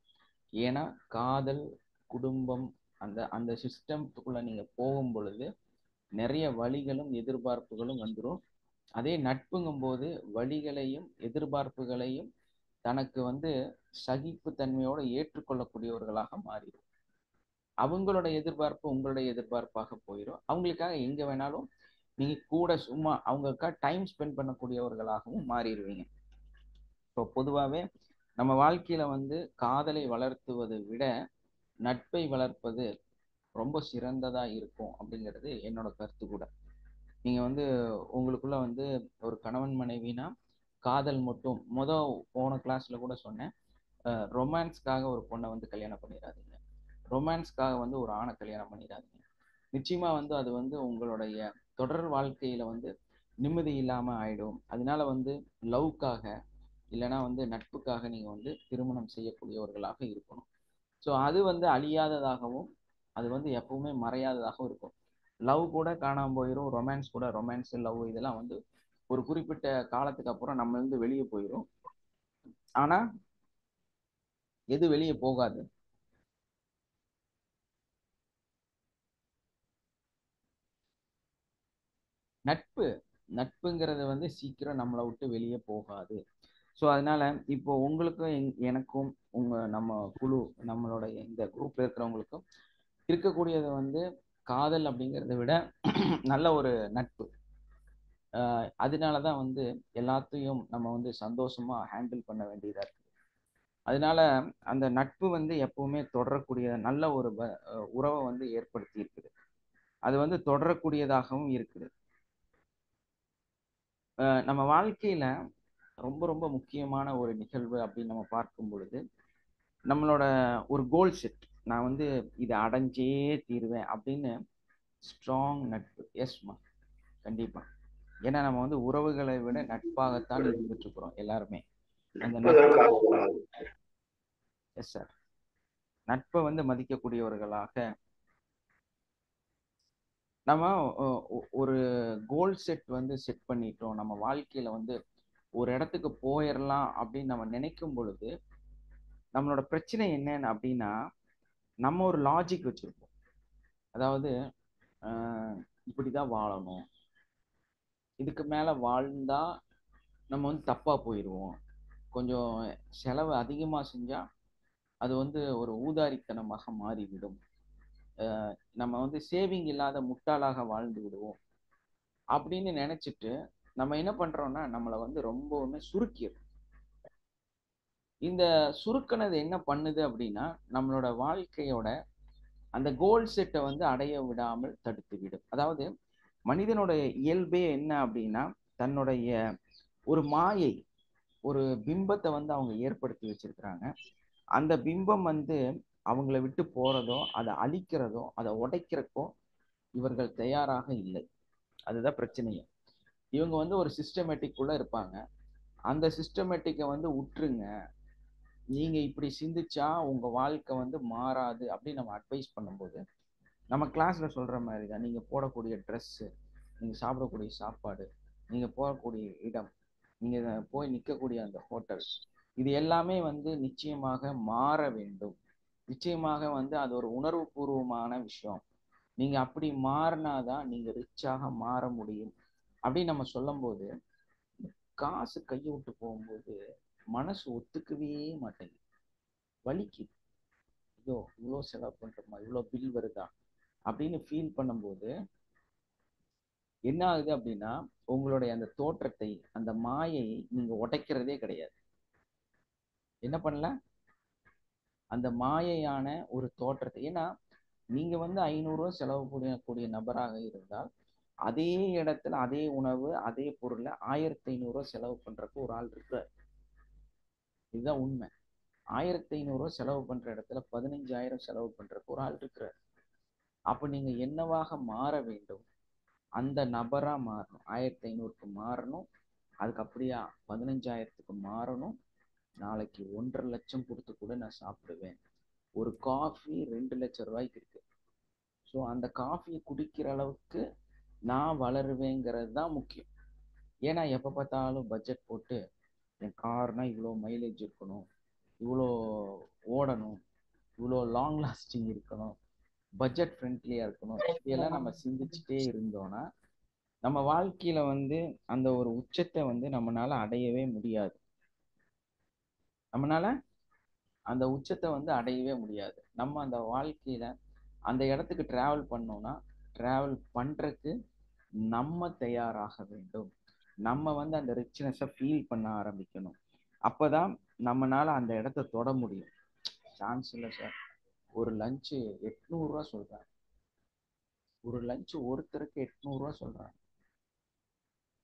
ஏன்னா காதல், குடும்பம், அந்த அந்த சிஸ்டத்துக்குள்ள நீங்க போகும் பொழுது நிறைய வழிகளும் எதிர்பார்ப்புகளும் வந்துடும். அதே நட்புங்கும் போது வழிகளையும் எதிர்பார்ப்புகளையும் தனக்கு வந்து சகிப்பு தன்மையோட ஏற்றுக்கொள்ளக்கூடியவர்களாக மாறிடும். அவங்களோட எதிர்பார்ப்பு உங்களுடைய எதிர்பார்ப்பாக போயிடும். அவங்களுக்காக எங்க வேணாலும் நீங்க கூட சும்மா அவங்களுக்காக டைம் ஸ்பெண்ட் பண்ணக்கூடியவர்களாகவும் மாறிடுவீங்க. இப்போ பொதுவாகவே நம்ம வாழ்க்கையில வந்து காதலை வளர்த்துவதை விட நட்பை வளர்ப்பது ரொம்ப சிறந்ததா இருக்கும் அப்படிங்கிறது என்னோட கருத்து கூட. நீங்க வந்து உங்களுக்குள்ள வந்து ஒரு கணவன் மனைவினா காதல் மட்டும் போன கிளாஸ்ல கூட சொன்னேன், ரொமான்ஸ்க்காக ஒரு பொண்ணை வந்து கல்யாணம் பண்ணிடாதீங்க, ரொமான்ஸ்க்காக வந்து ஒரு ஆணை கல்யாணம் பண்ணிடாதீங்க. நிச்சயமா வந்து அது வந்து உங்களுடைய தொடர் வாழ்க்கையில வந்து நிம்மதி இல்லாம ஆயிடும். அதனால வந்து லவ்க்காக இல்லைன்னா வந்து நட்புக்காக நீங்க வந்து திருமணம் செய்யக்கூடியவர்களாக இருக்கணும். ஸோ அது வந்து அழியாததாகவும் அது வந்து எப்பவுமே மறையாததாகவும் இருக்கும். லவ் கூட காணாம போயிடும், ரொமான்ஸ் லவ் இதெல்லாம் வந்து ஒரு குறிப்பிட்ட காலத்துக்கு அப்புறம் நம்ம இருந்து வெளியே போயிடும். ஆனா எது வெளியே போகாது? நட்பு. நட்புங்கிறது வந்து சீக்கிரம் நம்மளை விட்டு வெளியே போகாது. ஸோ அதனால இப்போ உங்களுக்கும் எனக்கும் நம்ம குழு நம்மளோட இந்த குரூப்ல இருக்கிறவங்களுக்கும் இருக்கக்கூடியது வந்து காதல் அப்படிங்கிறத விட நல்ல ஒரு நட்பு. அதனாலதான் வந்து எல்லாத்தையும் நம்ம வந்து சந்தோஷமா ஹேண்டில் பண்ண வேண்டியதா இருக்கு. அதனால அந்த நட்பு வந்து எப்பவுமே தொடரக்கூடிய நல்ல ஒரு உறவை வந்து ஏற்படுத்தி இருக்குது. அது வந்து தொடரக்கூடியதாகவும் இருக்குது. நம்ம வாழ்க்கையில ரொம்ப ரொம்ப முக்கியமான ஒரு நிகழ்வு அப்படின்னு நம்ம பார்க்கும் பொழுது நம்மளோட ஒரு கோல் செட். நான் வந்து இதை அடைஞ்சே தீருவேன் அப்படின்னு ஸ்ட்ராங் நட்பு. எஸ்மா, கண்டிப்பா. ஏன்னா நம்ம வந்து உறவுகளை விட நட்பாகத்தான் இருந்துட்டு இருக்கிறோம் எல்லாருமே. அந்த நட்பு, எஸ் சார், நட்பை வந்து மதிக்கக்கூடியவர்களாக நம்ம ஒரு கோல் செட் வந்து செட் பண்ணிட்டோம். நம்ம வாழ்க்கையில வந்து ஒரு இடத்துக்கு போயிடலாம் அப்படின்னு நம்ம நினைக்கும் பொழுது நம்மளோட பிரச்சனை என்னன்னு அப்படின்னா, நம்ம ஒரு லாஜிக் வச்சிருப்போம். அதாவது இப்படிதான் வாழணும், இதுக்கு மேல வாழ்ந்தா நம்ம வந்து தப்பா போயிடுவோம், கொஞ்சம் செலவு அதிகமா செஞ்சா அது வந்து ஒரு ஊதாரித்தனமாக மாறிவிடும், நம்ம வந்து சேவிங் இல்லாத முட்டாளாக வாழ்ந்து விடுவோம் அப்படின்னு நினைச்சிட்டு நம்ம என்ன பண்றோம்னா நம்மளை வந்து ரொம்பவுமே சுருக்கிடும். இந்த சுருக்கினது என்ன பண்ணுது அப்படின்னா நம்மளோட வாழ்க்கையோட அந்த கோல் செட்டை வந்து அடைய விடாமல் தடுத்து விடும். அதாவது மனிதனுடைய இயல்பே என்ன அப்படின்னா தன்னுடைய ஒரு மாயை, ஒரு பிம்பத்தை வந்து அவங்க ஏற்படுத்தி வச்சிருக்கிறாங்க. அந்த பிம்பம் வந்து அவங்கள விட்டு போறதோ அதை அழிக்கிறதோ அதை உடைக்கிறக்கோ இவர்கள் தயாராக இல்லை. அதுதான் பிரச்சனையே. இவங்க வந்து ஒரு சிஸ்டமேட்டிக்குள்ள இருப்பாங்க. அந்த சிஸ்டமேட்டிக்கை வந்து உற்றுங்க, நீங்க இப்படி சிந்திச்சா உங்க வாழ்க்கை வந்து மாறாது அப்படின்னு நம்ம அட்வைஸ் பண்ணும்போது நம்ம கிளாஸ்ல சொல்ற மாதிரி தான், நீங்க போடக்கூடிய ட்ரெஸ்ஸு, நீங்க சாப்பிடக்கூடிய சாப்பாடு, நீங்க போகக்கூடிய இடம், நீங்க போய் நிற்கக்கூடிய அந்த ஹோட்டல், இது எல்லாமே வந்து நிச்சயமாக மாற வேண்டும். நிச்சயமாக வந்து அது ஒரு உணர்வு பூர்வமான விஷயம். நீங்க அப்படி மாறினாதான் நீங்க ரிச்சாக மாற முடியும் அப்படின்னு நம்ம சொல்லும் போது காசு கையை விட்டு போகும்போது மனசு ஒத்துக்கவே மாட்டேங்குது, வலிக்குது. ஐயோ இவ்வளோ செலவு பண்றோமா, இவ்வளோ பில் வருதா அப்படின்னு ஃபீல் பண்ணும்போது என்ன ஆகுது அப்படின்னா உங்களுடைய அந்த தோற்றத்தை, அந்த மாயை நீங்க உடைக்கிறதே கிடையாது. என்ன பண்ணல, அந்த மாயையான ஒரு தோற்றத்தை. ஏன்னா நீங்க வந்து 500 செலவு பண்ணக்கூடிய நபராக இருந்தால் அதே இடத்துல அதே உணவு அதே பொருளை 1500 செலவு பண்றதுக்கு ஒரு ஆள் இருக்கிறார். இதுதான் உண்மை. 1500 செலவு பண்ற இடத்துல 15,000 செலவு பண்றதுக்கு ஒரு ஆள் இருக்கிறார். அப்ப நீங்க என்னவாக மாற வேண்டும்? அந்த நபரா மாறணும். 1500க்கு மாறணும், அதுக்கு அப்படியே 15,000க்கு மாறணும். நாளைக்கு 1,50,000 கொடுத்து கூட நான் சாப்பிடுவேன். ஒரு காஃபி 2,00,000 ரூபாய்க்கு இருக்கு. ஸோ அந்த காஃபியை குடிக்கிற அளவுக்கு நான் வளருவேங்கிறது தான் முக்கியம். ஏன்னா எப்போ பார்த்தாலும் பட்ஜெட் போட்டு என் கார்னா இவ்வளோ மைலேஜ் இருக்கணும், இவ்வளோ ஓடணும், இவ்வளோ லாங் லாஸ்டிங் இருக்கணும், பட்ஜெட் ஃப்ரெண்ட்லியாக இருக்கணும், இப்படியெல்லாம் நம்ம சிந்திச்சுட்டே இருந்தோம்னா நம்ம வாழ்க்கையில வந்து அந்த ஒரு உச்சத்தை வந்து நம்மளால அடையவே முடியாது. நம்மளால அந்த உச்சத்தை வந்து அடையவே முடியாது. நம்ம அந்த வாழ்க்கையில அந்த இடத்துக்கு டிராவல் பண்ணோம்னா டிராவல் பண்றதுக்கு நம்ம தயாராக வேண்டும். நம்ம வந்து அந்த ரிச்னஸை ஃபீல் பண்ண ஆரம்பிக்கணும். அப்பதான் நம்மளால அந்த இடத்த தொட முடியும். சான்ஸ் இல்லை சார், ஒரு லஞ்சு 800 சொல்றாங்க, ஒரு லஞ்சு ஒருத்தருக்கு 800 சொல்றாங்க.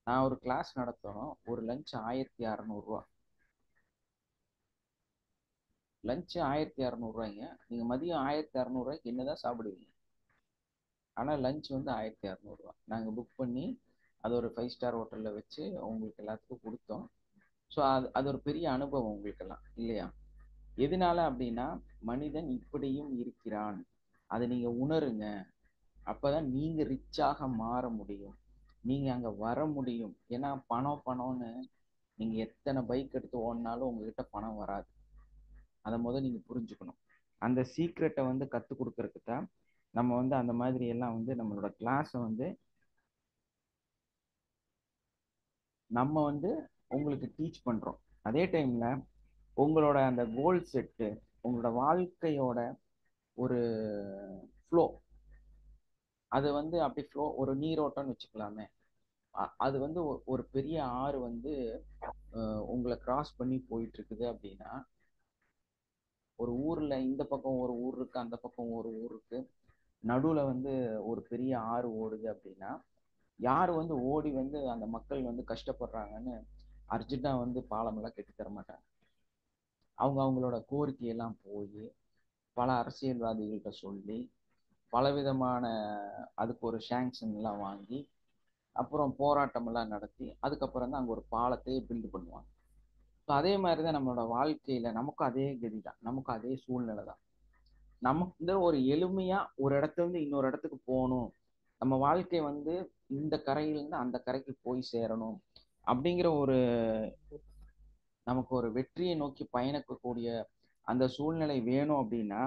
நான் ஒரு கிளாஸ் நடத்தணும், ஒரு லஞ்ச் 1600. லஞ்சு 1600. நீங்க மதியம் 1600 என்னதான் சாப்பிடுவீங்க? ஆனா லஞ்ச் வந்து 1600. நாங்க புக் பண்ணி அது ஒரு 5 ஸ்டார் ஹோட்டல்ல வச்சு உங்களுக்கு எல்லாத்துக்கும் கொடுத்தோம். ஸோ அது ஒரு பெரிய அனுபவம் உங்களுக்கெல்லாம் இல்லையா? எதனால அப்படின்னா மனிதன் இப்படியும் இருக்கிறான், அதை நீங்க உணருங்க. அப்பதான் நீங்க ரிச்சாக மாற முடியும், நீங்க அங்க வர முடியும். ஏன்னா பணம் பணம்னு நீங்க எத்தனை பைக் எடுத்து ஓடினாலும் உங்ககிட்ட பணம் வராது. அதை நீங்க புரிஞ்சுக்கணும். அந்த சீக்ரெட்டை வந்து கற்றுக் கொடுக்கறதுக்கு தான் நம்ம வந்து அந்த மாதிரி எல்லாம் வந்து நம்மளோட கிளாஸை வந்து நம்ம வந்து உங்களுக்கு டீச் பண்றோம். அதே டைம்ல உங்களோட அந்த கோல் செட்டு, உங்களோட வாழ்க்கையோட ஒரு ஃப்ளோ, அது வந்து அப்படி ஃப்ளோ ஒரு நீரோட்டம்னு வச்சுக்கலாமே. அது வந்து ஒரு பெரிய ஆறு வந்து உங்களை கிராஸ் பண்ணி போயிட்டு இருக்குது அப்படின்னா, ஒரு ஊர்ல இந்த பக்கம் ஒரு ஊர் இருக்கு, அந்த பக்கம் ஒரு ஊர் இருக்கு, நடுவுல வந்து ஒரு பெரிய ஆறு ஓடுது அப்படின்னா யார் வந்து ஓடி வந்து அந்த மக்கள் வந்து கஷ்டப்படுறாங்கன்னு அர்ஜென்ட்டாக வந்து பாலமெல்லாம் கட்டி தர மாட்டாங்க. அவங்க அவங்களோட கோரிக்கையெல்லாம் போய் பல அரசியல்வாதிகள்கிட்ட சொல்லி பலவிதமான அதுக்கு ஒரு சாங்ஷன்லாம் வாங்கி அப்புறம் போராட்டமெல்லாம் நடத்தி அதுக்கப்புறம் தான் அங்கே ஒரு பாலத்தையே பில்டு பண்ணுவாங்க. ஸோ அதே மாதிரி தான் நம்மளோட வாழ்க்கையில் நமக்கும் அதே கதி தான், நமக்கும் அதே சூழ்நிலை தான். நமக்கு வந்து ஒரு எளிமையாக ஒரு இடத்துல இருந்து இன்னொரு இடத்துக்கு போகணும், நம்ம வாழ்க்கை வந்து இந்த கரையிலேருந்து அந்த கரைக்கு போய் சேரணும் அப்படிங்கிற ஒரு நமக்கு ஒரு வெற்றியை நோக்கி பயணிக்கக்கூடிய அந்த சூழ்நிலை வேணும் அப்படின்னா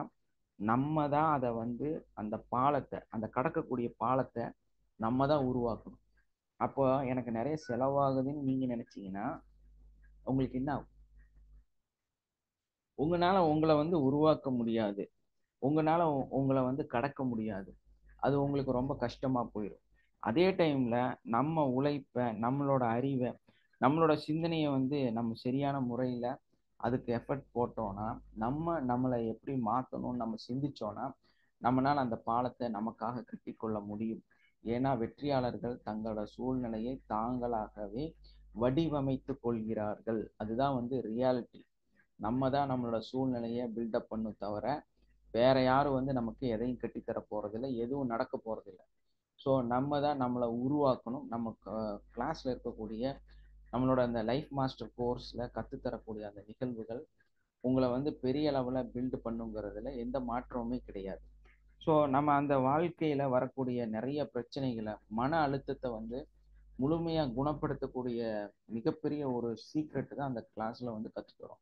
நம்ம தான் அதை வந்து அந்த பாலத்தை, அந்த கடக்கக்கூடிய பாலத்தை நம்ம தான் உருவாக்கணும். அப்போ எனக்கு நிறைய செலவாகுதுன்னு நீங்க நினைச்சீங்கன்னா உங்களுக்கு என்ன ஆகும்? உங்களால உங்களை வந்து உருவாக்க முடியாது, உங்களால உங்களை வந்து கடக்க முடியாது. அது உங்களுக்கு ரொம்ப கஷ்டமா போயிடும். அதே டைம்ல நம்ம உழைப்ப, நம்மளோட அறிவை, நம்மளோட சிந்தனையை வந்து நம்ம சரியான முறையில அதுக்கு எஃபர்ட் போட்டோம்னா, நம்மளை எப்படி மாற்றணும்னு நம்ம சிந்திச்சோம்னா நம்மளால அந்த பாலத்தை நமக்காக கட்டிக்கொள்ள முடியும். ஏன்னா வெற்றியாளர்கள் தங்களோட சூழ்நிலையை தாங்களாகவே வடிவமைத்து கொள்கிறார்கள். அதுதான் வந்து ரியாலிட்டி. நம்ம தான் நம்மளோட சூழ்நிலையை பில்டப் பண்ணும் தவிர வேற யாரும் வந்து நமக்கு எதையும் கட்டித்தர போறதில்லை, எதுவும் நடக்க போறதில்லை. ஸோ நம்ம தான் நம்மளை உருவாக்கணும். நம்ம கிளாஸ்ல இருக்கக்கூடிய நம்மளோட அந்த லைஃப் மாஸ்டர் கோர்ஸ்ல கற்றுத்தரக்கூடிய அந்த நிகழ்வுகள் உங்களை வந்து பெரிய அளவில் பில்டு பண்ணுங்கிறதுல எந்த மாற்றமுமே கிடையாது. ஸோ நம்ம அந்த வாழ்க்கையில வரக்கூடிய நிறைய பிரச்சனைகளை, மன அழுத்தத்தை வந்து முழுமையா குணப்படுத்தக்கூடிய மிகப்பெரிய ஒரு சீக்ரெட் தான் அந்த கிளாஸ்ல வந்து கற்றுத்தரோம்.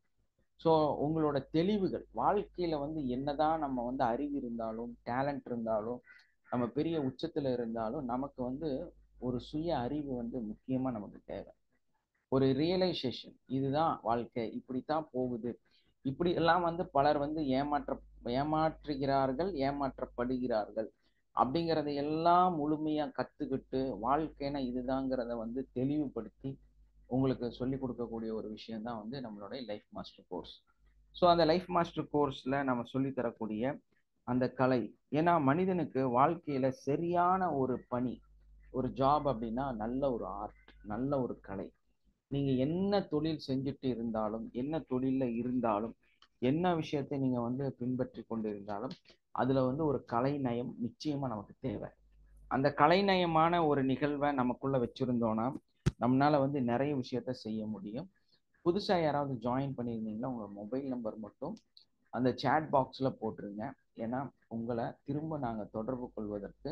ஸோ உங்களோட தெளிவுகள் வாழ்க்கையில வந்து என்னதான் நம்ம வந்து அறிவு இருந்தாலும் டேலண்ட் இருந்தாலும் நம்ம பெரிய உச்சத்துல இருந்தாலும் நமக்கு வந்து ஒரு சுய அறிவு வந்து முக்கியமா நமக்கு தேவை. ஒரு ரியலைசேஷன், இதுதான் வாழ்க்கை, இப்படித்தான் போகுது. இப்படி எல்லாம் வந்து பலர் வந்து ஏமாற்றுகிறார்கள், ஏமாற்றப்படுகிறார்கள். அப்படிங்கிறத எல்லாம் முழுமையா கத்துக்கிட்டு வாழ்க்கைனா இதுதாங்கிறத வந்து தெளிவுபடுத்தி உங்களுக்கு சொல்லி கொடுக்கக்கூடிய ஒரு விஷயம் தான் வந்து நம்மளுடைய லைஃப் மாஸ்டர் கோர்ஸ். ஸோ அந்த லைஃப் மாஸ்டர் கோர்ஸ்ல நம்ம சொல்லி தரக்கூடிய அந்த கலை, ஏன்னா மனிதனுக்கு வாழ்க்கையில சரியான ஒரு பணி, ஒரு ஜாப் அப்படின்னா நல்ல ஒரு ஆர்ட், நல்ல ஒரு கலை. நீங்க என்ன தொழில் செஞ்சுட்டு இருந்தாலும், என்ன தொழில்ல இருந்தாலும், என்ன விஷயத்தை நீங்க வந்து பின்பற்றி கொண்டு இருந்தாலும் அதுல வந்து ஒரு கலைநயம் நிச்சயமா நமக்கு தேவை. அந்த கலைநயமான ஒரு நிகழ்வை நமக்குள்ள வச்சிருந்தோம்னா நம்மளால வந்து நிறைய விஷயத்த செய்ய முடியும். புதுசா யாராவது ஜாயின் பண்ணியிருந்தீங்கன்னா உங்க மொபைல் நம்பர் மட்டும் அந்த சேட் பாக்ஸ்ல போட்டுருங்க. ஏன்னா உங்களை திரும்ப நாங்க தொடர்பு கொள்வதற்கு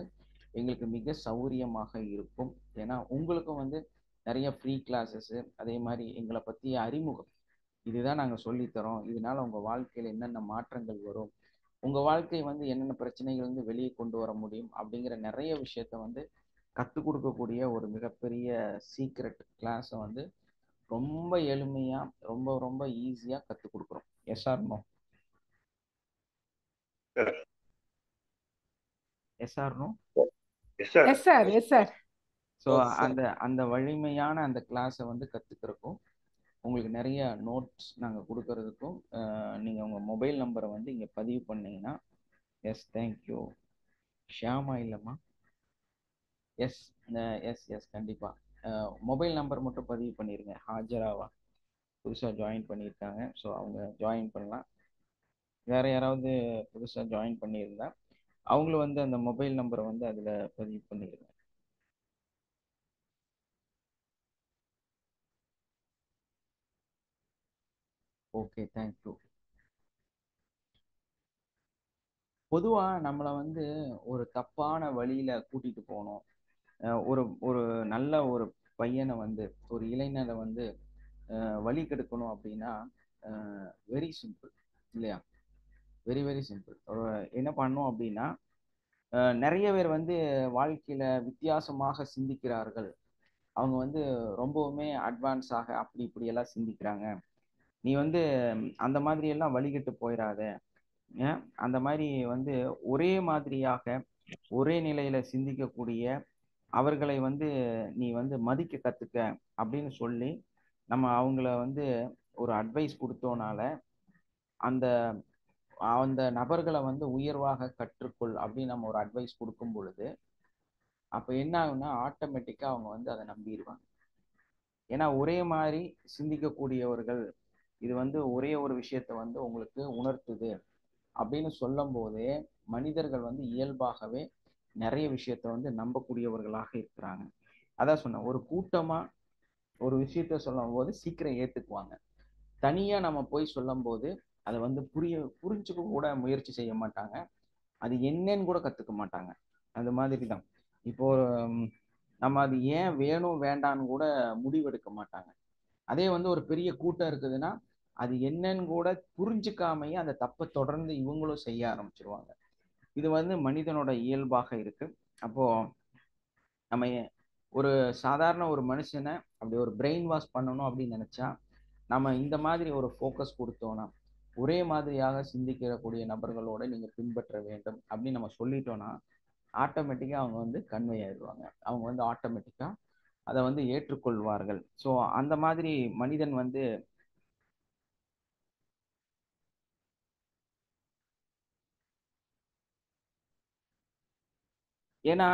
எங்களுக்கு மிக சௌரியமாக இருக்கும். ஏன்னா உங்களுக்கும் வந்து நிறைய ஃப்ரீ கிளாஸஸ், அதே மாதிரி எங்களை பற்றிய அறிமுகம், இதுதான் நாங்கள் சொல்லித்தரோம், இதனால உங்கள் வாழ்க்கையில் என்னென்ன மாற்றங்கள் வரும், உங்கள் வாழ்க்கை வந்து என்னென்ன பிரச்சனைகள் வந்து வெளியே கொண்டு வர முடியும் அப்படிங்கிற நிறைய விஷயத்த வந்து கற்றுக் கொடுக்கக்கூடிய ஒரு மிகப்பெரிய சீக்ரெட் கிளாஸை வந்து ரொம்ப எளிமையாக ரொம்ப ரொம்ப ஈஸியாக கற்றுக் கொடுக்குறோம். Yes or no? Yes or no? Yes sir, yes sir. So அந்த அந்த வலிமையான அந்த கிளாஸை வந்து கற்றுக்கிறக்கும் உங்களுக்கு நிறைய நோட்ஸ் நாங்கள் கொடுக்கறதுக்கும் நீங்கள் உங்கள் மொபைல் நம்பரை வந்து இங்கே பதிவு பண்ணீங்கன்னா. S, thank you. ஷியாமா இல்லைம்மா? எஸ், எஸ் எஸ் கண்டிப்பாக மொபைல் நம்பர் மட்டும் பதிவு பண்ணிடுங்க. ஹாஜராவா புதுசாக ஜாயின் பண்ணியிருக்காங்க, ஸோ அவங்க ஜாயின் பண்ணலாம். வேறு யாராவது புதுசாக ஜாயின் பண்ணியிருந்தா அவங்களும் வந்து அந்த மொபைல் நம்பரை வந்து அதில் பதிவு பண்ணிடுங்க. Okay, thank you. பொதுவாக நம்மளை வந்து ஒரு தப்பான வழியில் கூட்டிகிட்டு போகணும், ஒரு ஒரு நல்ல ஒரு பையனை வந்து ஒரு இளைஞரை வந்து வழி கெடுக்கணும் அப்படின்னா வெரி சிம்பிள் இல்லையா? Very very simple. என்ன பண்ணோம் அப்படின்னா நிறைய பேர் வந்து வாழ்க்கையில் வித்தியாசமாக சிந்திக்கிறார்கள். அவங்க வந்து ரொம்பவுமே அட்வான்ஸாக அப்படி இப்படியெல்லாம் சிந்திக்கிறாங்க. நீ வந்து அந்த மாதிரி எல்லாம் வழிகட்டு போயிடாத, அந்த மாதிரி வந்து ஒரே மாதிரியாக ஒரே நிலையில சிந்திக்கக்கூடிய அவர்களை வந்து நீ வந்து மதிக்க கத்துக்க அப்படின்னு சொல்லி நம்ம அவங்கள வந்து ஒரு அட்வைஸ் கொடுத்தோனால அந்த அந்த நபர்களை வந்து உயர்வாக கற்றுக்கொள் அப்படின்னு நம்ம ஒரு அட்வைஸ் கொடுக்கும் பொழுது அப்ப என்ன ஆகுன்னா ஆட்டோமேட்டிக்கா அவங்க வந்து அதை நம்பிடுவாங்க. ஏன்னா ஒரே மாதிரி சிந்திக்கக்கூடியவர்கள் இது வந்து ஒரே ஒரு விஷயத்த வந்து உங்களுக்கு உணர்த்துது அப்படின்னு சொல்லும் போதே மனிதர்கள் வந்து இயல்பாகவே நிறைய விஷயத்த வந்து நம்பக்கூடியவர்களாக இருக்கிறாங்க. அதான் சொன்னேன், ஒரு கூட்டமா ஒரு விஷயத்த சொல்லும் போது சீக்கிரம் ஏத்துக்குவாங்க. தனியா நம்ம போய் சொல்லும் போது அதை வந்து புரிஞ்சுக்க கூட முயற்சி செய்ய மாட்டாங்க. அது என்னன்னு கூட கத்துக்க மாட்டாங்க. அது மாதிரி தான் இப்போ நம்ம அது ஏன் வேணும் வேண்டான்னு கூட முடிவெடுக்க மாட்டாங்க. அதே வந்து ஒரு பெரிய கூட்டம் இருக்குதுன்னா அது என்னன்னு கூட புரிஞ்சுக்காமையே அந்த தப்பை தொடர்ந்து இவங்களும் செய்ய ஆரம்பிச்சிருவாங்க. இது வந்து மனிதனோட இயல்பாக இருக்கு. அப்போ நம்ம ஒரு சாதாரண ஒரு மனுஷனை அப்படி ஒரு பிரெயின் வாஷ் பண்ணணும் அப்படின்னு நினைச்சா நம்ம இந்த மாதிரி ஒரு ஃபோக்கஸ் கொடுத்தோம்னா, ஒரே மாதிரியாக சிந்திக்கக்கூடிய நபர்களோட நீங்க பின்பற்ற வேண்டும் அப்படின்னு நம்ம சொல்லிட்டோம்னா ஆட்டோமேட்டிக்கா அவங்க வந்து கன்வே ஆயிடுவாங்க. அவங்க வந்து ஆட்டோமேட்டிக்கா அதை வந்து ஏற்றுக்கொள்வார்கள். ஸோ அந்த மாதிரி மனிதன் வந்து ஏன்னா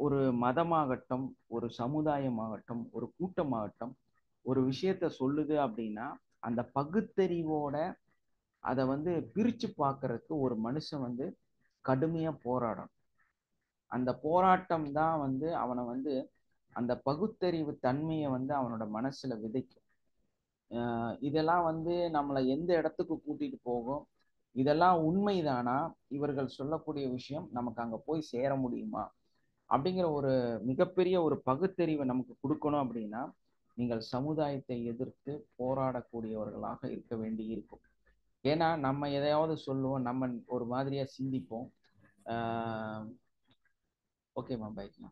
ஒரு மதமாகட்டும், ஒரு சமுதாயமாகட்டும், ஒரு கூட்டமாகட்டும் ஒரு விஷயத்த சொல்லுது அப்படின்னா அந்த பகுத்தறிவோட அதை வந்து பிரிச்சு பார்க்கறதுக்கு ஒரு மனுஷன் வந்து கடுமையா போராடணும். அந்த போராட்டம் தான் வந்து அவனை வந்து அந்த பகுத்தறிவு தன்மையை வந்து அவனோட மனசுல விதைக்கும். இதெல்லாம் வந்து நம்மளை எந்த இடத்துக்கு கூட்டிட்டு போகும், இதெல்லாம் உண்மைதானா, இவர்கள் சொல்லக்கூடிய விஷயம் நமக்கு அங்க போய் சேர முடியுமா அப்படிங்கிற ஒரு மிகப்பெரிய ஒரு பகுத்தறிவை நமக்கு கொடுக்கணும். அப்படின்னா நீங்கள் சமுதாயத்தை எதிர்த்து போராடக்கூடியவர்களாக இருக்க வேண்டி இருக்கும். ஏன்னா நம்ம எதையாவது சொல்லுவோம், நம்ம ஒரு மாதிரியா சிந்திப்போம். ஓகேம்மா பைக்மா,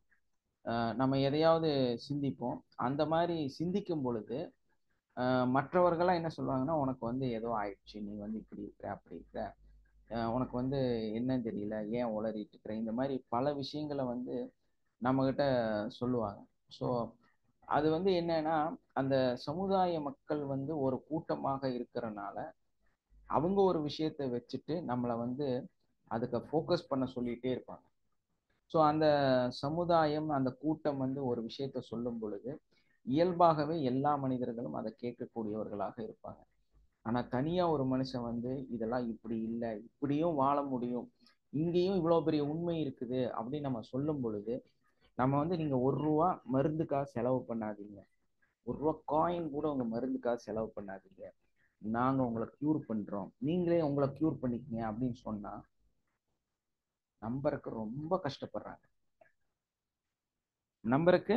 நம்ம எதையாவது சிந்திப்போம். அந்த மாதிரி சிந்திக்கும் பொழுது மற்றவர்கள்லாம் என்ன சொல்லுவாங்கன்னா, உனக்கு வந்து ஏதோ ஆயிடுச்சு, நீ வந்து இப்படி இருக்கிற அப்படி இருக்கிற, உனக்கு வந்து என்னன்னு தெரியல, ஏன் உளறிட்டு இருக்கிற, இந்த மாதிரி பல விஷயங்களை வந்து நம்மகிட்ட சொல்லுவாங்க. ஸோ அது வந்து என்னன்னா அந்த சமுதாய மக்கள் வந்து ஒரு கூட்டமாக இருக்கிறனால அவங்க ஒரு விஷயத்தை வச்சுட்டு நம்மளை வந்து அதுக்கு ஃபோக்கஸ் பண்ண சொல்லிட்டே இருப்பாங்க. ஸோ அந்த சமுதாயம் அந்த கூட்டம் வந்து ஒரு விஷயத்த சொல்லும் பொழுது இயல்பாகவே எல்லா மனிதர்களும் அதை கேட்கக்கூடியவர்களாக இருப்பாங்க. ஆனா தனியா ஒரு மனுஷன் வந்து இதெல்லாம் இப்படி இல்லை, இப்படியும் வாழ முடியும், இங்கேயும் இவ்வளவு பெரிய உண்மை இருக்குது அப்படின்னு நம்ம சொல்லும் பொழுது நம்ம வந்து நீங்க ₹1 மருந்துக்காக செலவு பண்ணாதீங்க, ₹1 காயின் கூட உங்க மருந்துக்காக செலவு பண்ணாதீங்க, நாங்க உங்களை கியூர் பண்றோம், நீங்களே உங்களை கியூர் பண்ணிக்கங்க அப்படின்னு சொன்னா நம்பருக்கு ரொம்ப கஷ்டப்படுறாங்க. நம்பருக்கு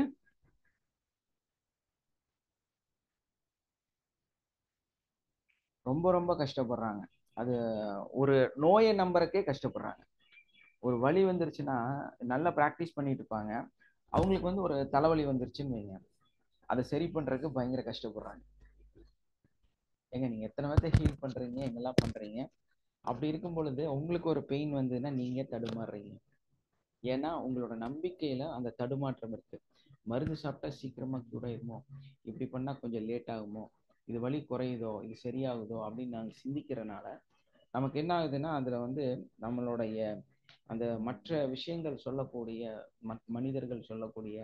ரொம்ப ரொம்ப கஷ்டப்படுறாங்க. அது ஒரு நோயை நம்புறக்கே கஷ்டப்படுறாங்க. ஒரு வலி வந்துருச்சுன்னா நல்லா ப்ராக்டிஸ் பண்ணிட்டு இருப்பாங்க, அவங்களுக்கு வந்து ஒரு தலைவலி வந்துருச்சுன்னு வைங்க, அதை சரி பண்றதுக்கு பயங்கர கஷ்டப்படுறாங்க. ஏங்க நீங்க எத்தனை பேர்த்த ஹீல் பண்றீங்க, என்னெல்லாம் பண்றீங்க, அப்படி இருக்கும் பொழுது உங்களுக்கு ஒரு பெயின் வந்ததுன்னா நீங்க தடுமாறுறீங்க. ஏன்னா உங்களோட நம்பிக்கையில அந்த தடுமாற்றம் இருக்கு. மருந்து சாப்பிட்டா சீக்கிரமா கூட ஆகுமோ, இப்படி பண்ணா கொஞ்சம் லேட் ஆகுமோ, இது வலி குறையுதோ, இது சரியாகுதோ அப்படின்னு நாங்க சிந்திக்கிறனால நமக்கு என்ன ஆகுதுன்னா அதுல வந்து நம்மளுடைய அந்த மற்ற விஷயங்கள் சொல்லக்கூடிய மனிதர்கள் சொல்லக்கூடிய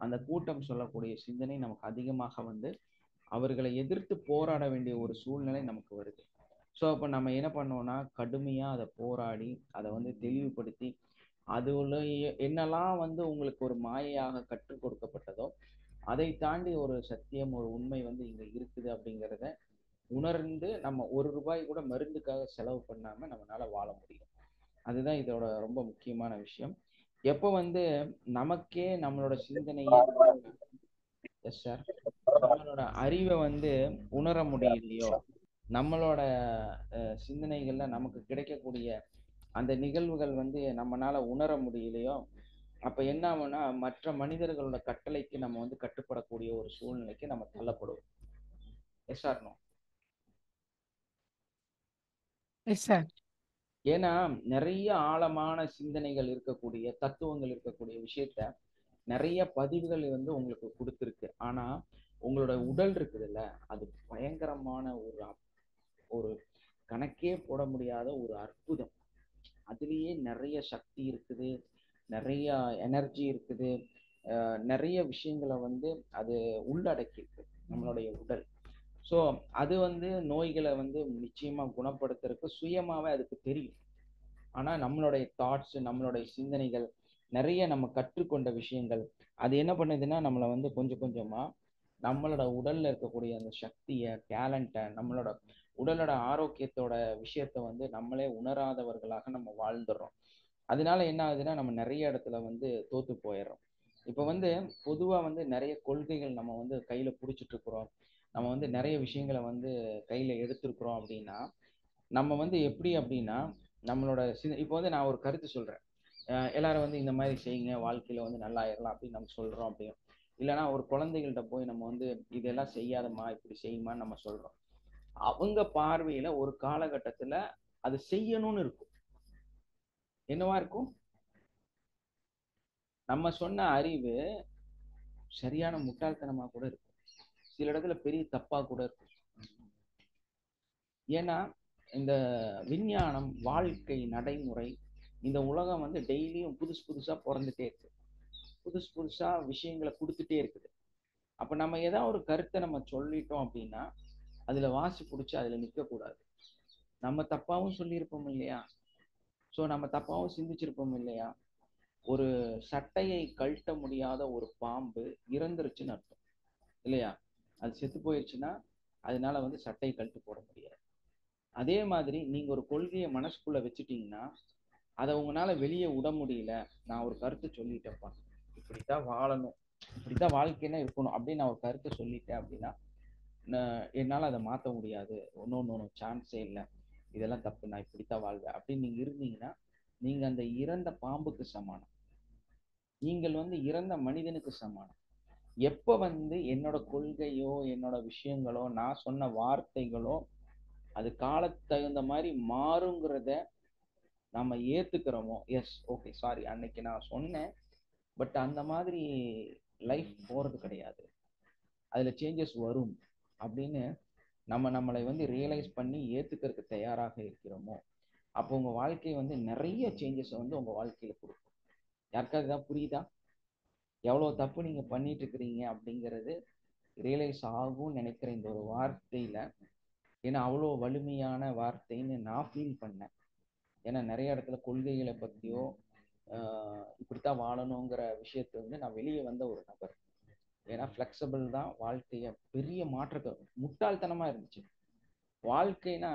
அந்த கூட்டம் சொல்லக்கூடிய சிந்தனை நமக்கு அதிகமாக வந்து அவர்களை எதிர்த்து போராட வேண்டிய ஒரு சூழ்நிலை நமக்கு வருது. ஸோ அப்போ நம்ம என்ன பண்ணோம்னா கடுமையா அதை போராடி அதை வந்து தெளிவுபடுத்தி அதுல என்னெல்லாம் வந்து உங்களுக்கு ஒரு மாயையாக கற்றுக் கொடுக்கப்பட்டதோ அதை தாண்டி ஒரு சத்தியம் ஒரு உண்மை வந்து இங்க இருக்குது அப்படிங்கிறத உணர்ந்து நம்ம ₹1 கூட மருந்துக்காக செலவு பண்ணாம நம்மளால வாழ முடியும். அதுதான் இதோட ரொம்ப முக்கியமான விஷயம். எப்போ வந்து நமக்கே நம்மளோட சிந்தனையை எஸ் சார் நம்மளோட அறிவை வந்து உணர முடியலையோ, நம்மளோட சிந்தனைகள்ல நமக்கு கிடைக்கக்கூடிய அந்த நிகழ்வுகள் வந்து நம்மளால உணர முடியலையோ, அப்ப என்ன ஆகும்னா மற்ற மனிதர்களோட கட்டளைக்கு நம்ம வந்து கட்டுப்படக்கூடிய ஒரு சூழ்நிலைக்கு நம்ம தள்ளப்படுவோம். Yes or no? Yes sir. ஏன்னா நிறைய ஆழமான சிந்தனைகள் இருக்கக்கூடிய தத்துவங்கள் இருக்கக்கூடிய விஷயத்த நிறைய பதிவுகள் வந்து உங்களுக்கு கொடுத்துருக்கு. ஆனா உங்களோட உடல் இருக்குதுல்ல, அது பயங்கரமான ஒரு கணக்கே போட முடியாத ஒரு அற்புதம். அதுலேயே நிறைய சக்தி இருக்குது, நிறைய எனர்ஜி இருக்குது, நிறைய விஷயங்களை வந்து அது உள்ளடக்கியிருக்கு நம்மளுடைய உடல். ஸோ அது வந்து நோய்களை வந்து நிச்சயமா குணப்படுத்துறதுக்கு சுயமாவே அதுக்கு தெரியும். ஆனா நம்மளுடைய தாட்ஸ், நம்மளுடைய சிந்தனைகள், நிறைய நம்ம கற்றுக்கொண்ட விஷயங்கள் அது என்ன பண்ணுதுன்னா நம்மளை வந்து கொஞ்சம் கொஞ்சமா நம்மளோட உடல்ல இருக்கக்கூடிய அந்த சக்தியை, டேலண்ட்டை, நம்மளோட உடலோட ஆரோக்கியத்தோட விஷயத்த வந்து நம்மளே உணராதவர்களாக நம்ம வாழ்ந்துடுறோம். அதனால என்ன ஆகுதுன்னா நம்ம நிறைய இடத்துல வந்து தோத்து போயிடுறோம். இப்போ வந்து பொதுவா வந்து நிறைய கொள்கைகள் நம்ம வந்து கையில பிடிச்சிட்டு இருக்கிறோம், நம்ம வந்து நிறைய விஷயங்களை வந்து கையில எடுத்திருக்கிறோம் அப்படின்னா நம்ம வந்து எப்படி அப்படின்னா நம்மளோட இப்போ வந்து நான் ஒரு கருத்து சொல்றேன், எல்லாரும் வந்து இந்த மாதிரி செய்யுங்க வாழ்க்கையில வந்து நல்லா ஆயிடலாம் அப்படின்னு நம்ம சொல்றோம். அப்படியும் இல்லைன்னா ஒரு குழந்தைகள்கிட்ட போய் நம்ம வந்து இதெல்லாம் செய்யாதம்மா இப்படி செய்யுமான்னு நம்ம சொல்றோம். அவங்க பார்வையில ஒரு காலகட்டத்துல அது செய்யணும்னு இருக்கும். என்னவா இருக்கும்? நம்ம சொன்ன அறிவு சரியான முட்டாள்தனமா கூட இருக்கும், சில இடத்துல பெரிய தப்பா கூட இருக்கும். ஏன்னா இந்த விஞ்ஞானம், வாழ்க்கை நடைமுறை, இந்த உலகம் வந்து டெய்லியும் புதுசு புதுசா பிறந்துட்டே இருக்கு, புதுசு புதுசா விஷயங்களை கொடுத்துட்டே இருக்குது. அப்ப நம்ம ஏதாவது ஒரு கருத்தை நம்ம சொல்லிட்டோம் அப்படின்னா அதுல வாசி பிடிச்சி அதுல நிக்க கூடாது. நம்ம தப்பாவும் சொல்லியிருப்போம் இல்லையா? ஸோ நம்ம தப்பாவும் சிந்திச்சிருப்போம் இல்லையா? ஒரு சட்டையை கழட்ட முடியாத ஒரு பாம்பு இறந்துருச்சுன்னு அர்த்தம் இல்லையா? அது செத்து போயிடுச்சுன்னா அதனால வந்து சட்டையை கழட்டு போட முடியாது. அதே மாதிரி நீங்க ஒரு கொள்கையை மனசுக்குள்ள வச்சுட்டீங்கன்னா அதை உங்களால வெளியே விட முடியல. நான் ஒரு கருத்தை சொல்லிட்டேன்ப்பா, இப்படித்தான் வாழணும், இப்படித்தான் வாழ்க்கைன்னா இருக்கணும் அப்படின்னு நான் ஒரு கருத்தை சொல்லிட்டேன் அப்படின்னா என்னால் அதை மாற்ற முடியாது, ஒன்றும் சான்ஸே இல்லை, இதெல்லாம் தப்பு, நான் இப்படித்தான் வாழ்வேன் அப்படின்னு நீங்கள் இருந்தீங்கன்னா நீங்கள் அந்த இறந்த பாம்புக்கு சமானம், நீங்கள் வந்து இறந்த மனிதனுக்கு சமானம். எப்போ வந்து என்னோட கொள்கையோ என்னோட விஷயங்களோ நான் சொன்ன வார்த்தைகளோ அது காலத்துக்கு தகுந்த மாதிரி மாறுங்கிறத நம்ம ஏற்றுக்கிறோமோ, எஸ் ஓகே சாரி அன்னைக்கு நான் சொன்னேன் பட் அந்த மாதிரி லைஃப் போகிறது கிடையாது, அதில் சேஞ்சஸ் வரும் அப்படின்னு நம்மளை வந்து ரியலைஸ் பண்ணி ஏற்றுக்கிறதுக்கு தயாராக இருக்கிறோமோ, அப்போ உங்கள் வாழ்க்கை வந்து நிறைய சேஞ்சஸை வந்து உங்கள் வாழ்க்கையில் கொடுக்கும். யாருக்காவது இதான் புரியுதா? எவ்வளோ தப்பு நீங்கள் பண்ணிட்டு இருக்கிறீங்க அப்படிங்கிறது ரியலைஸ் ஆகும்னு நினைக்கிற இந்த ஒரு வார்த்தையில், ஏன்னா அவ்வளோ வலிமையான வார்த்தைன்னு நான் ஃபீல் பண்ணேன். ஏன்னா நிறைய இடத்துல கொள்கைகளை பற்றியோ இப்படித்தான் வாழணுங்கிற விஷயத்தை வந்து நான் வெளியே வந்த ஒரு நபர். ஏன்னா ஃப்ளெக்சிபிள் தான் வாழ்க்கைய பெரிய மாற்றத்தை, முட்டாள்தனமா இருந்துச்சு. வாழ்க்கைனா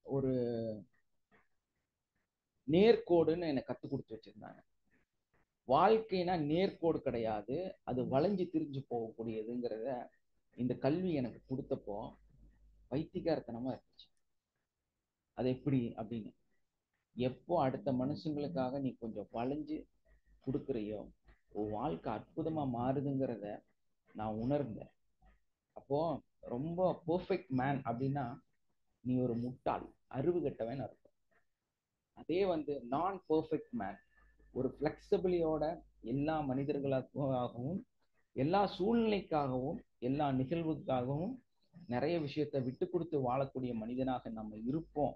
ஒரு நேர்கோடுன்னு எனக்கு கற்றுக் கொடுத்து வச்சிருந்தாங்க. வாழ்க்கைனா நேர்கோடு கிடையாது, அது வளைஞ்சு திரிஞ்சு போகக்கூடியதுங்கிறத இந்த கல்வி எனக்கு கொடுத்தப்போ பைத்தியக்காரத்தனமா இருந்துச்சு. அது எப்படி அப்படின்னு, எப்போ அடுத்த மனுஷங்களுக்காக நீ கொஞ்சம் வளைஞ்சு கொடுக்குறியோ உன் வாழ்க்கை அற்புதமா மாறுதுங்கிறத நான் உணர்ந்தேன். அப்போ ரொம்ப பெர்ஃபெக்ட் மேன் அப்படின்னா நீ ஒரு முட்டாள், அறிவு கெட்டவன் அர்த்தம். அதே வந்து நான் பெர்ஃபெக்ட் மேன், ஒரு ஃப்ளெக்சிபிலியோட எல்லா மனிதர்களுக்காகவும் எல்லா சூழ்நிலைக்காகவும் எல்லா நிகழ்வுக்காகவும் நிறைய விஷயத்த விட்டு கொடுத்து வாழக்கூடிய மனிதனாக நம்ம இருப்போம்.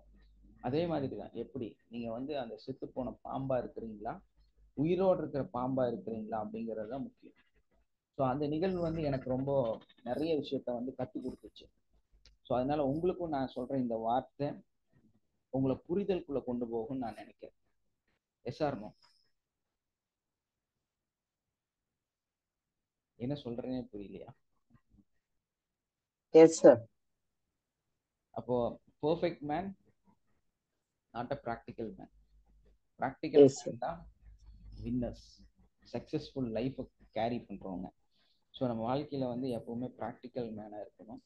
அதே மாதிரி தான் எப்படி நீங்க வந்து அந்த செத்து போன பாம்பா இருக்கிறீங்களா, உயிரோடு இருக்கிற பாம்பா இருக்கிறீங்களா அப்படிங்கிறது தான் முக்கியம். ஸோ அந்த நிகழ்வு வந்து எனக்கு ரொம்ப நிறைய விஷயத்த வந்து கற்றுக் கொடுத்துச்சு. ஸோ அதனால உங்களுக்கும் நான் சொல்றேன், இந்த வார்த்தை உங்களை புரிதலுக்குள்ள கொண்டு போகும்னு நான் நினைக்கிறேன். எஸ்ஆர்னோ என்ன சொல்றேனே புரியலையா? Yes sir. அப்போ perfect man not a practical man. Practical man தான் வின்னர்ஸ், சக்சஸ்ஃபுல் லைஃபை கேரி பண்றவங்க. ஸோ நம்ம வாழ்க்கையில வந்து எப்பவுமே ப்ராக்டிக்கல் மேனாக இருக்கணும்.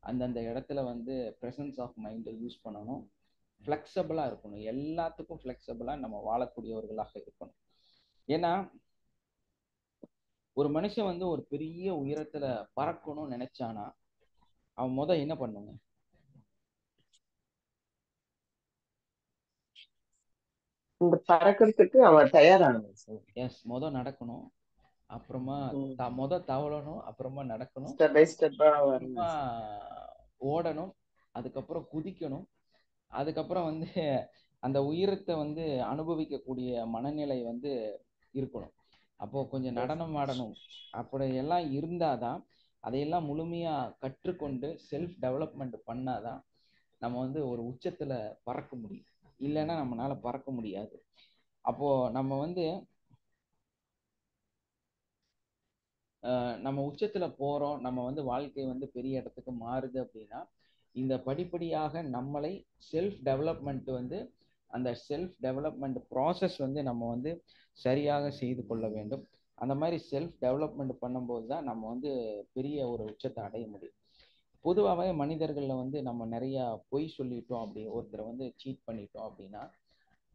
அந்தந்த இடத்துல வந்து ப்ரெசன்ஸ் ஆஃப் மைண்டை யூஸ் பண்ணணும், ஃப்ளெக்சிபிளாக இருக்கணும், எல்லாத்துக்கும் ஃப்ளெக்சிபிளாக நம்ம வாழக்கூடியவர்களாக இருக்கணும். ஏன்னா ஒரு மனுஷன் வந்து ஒரு பெரிய உயரத்துல பறக்கணும்னு நினைச்சானா அவன் என்ன பண்ணுங்க? இந்த பறக்கிறதுக்கு அவன் தயாரானவன் சார். எஸ், நடக்கணும், அப்புறமா தவழணும், அப்புறமா நடக்கணும், ஸ்டெப் பை ஸ்டெப்பா ஓடணும், அதுக்கப்புறம் குதிக்கணும், அதுக்கப்புறம் அந்த உயரத்தை அனுபவிக்கக்கூடிய மனநிலை இருக்கணும். அப்போ கொஞ்சம் நடனம் ஆடணும். அப்படியெல்லாம் இருந்தாதான் அதையெல்லாம் முழுமையா கற்றுக்கொண்டு செல்ஃப் டெவலப்மெண்ட் பண்ணாதான் நம்ம வந்து ஒரு உச்சத்துல பறக்க முடியும். இல்லைன்னா நம்மளால பறக்க முடியாது. அப்போ நம்ம வந்து நம்ம உச்சத்துல போறோம், நம்ம வந்து வாழ்க்கை வந்து பெரிய இடத்துக்கு மாறுது அப்படின்னா இந்த படிப்படியாக நம்மளை செல்ஃப் டெவலப்மெண்ட் வந்து அந்த செல்ஃப் டெவலப்மெண்ட் ப்ராசஸ் வந்து நம்ம வந்து சரியாக செய்து கொள்ள வேண்டும். அந்த மாதிரி செல்ஃப் டெவலப்மெண்ட் பண்ணும்போது தான் நம்ம வந்து பெரிய ஒரு உச்சத்தை அடைய முடியும். பொதுவாகவே மனிதர்களில் வந்து நம்ம நிறைய பொய் சொல்லிட்டோம், அப்படி ஒருத்தரை வந்து சீட் பண்ணிட்டோம் அப்படின்னா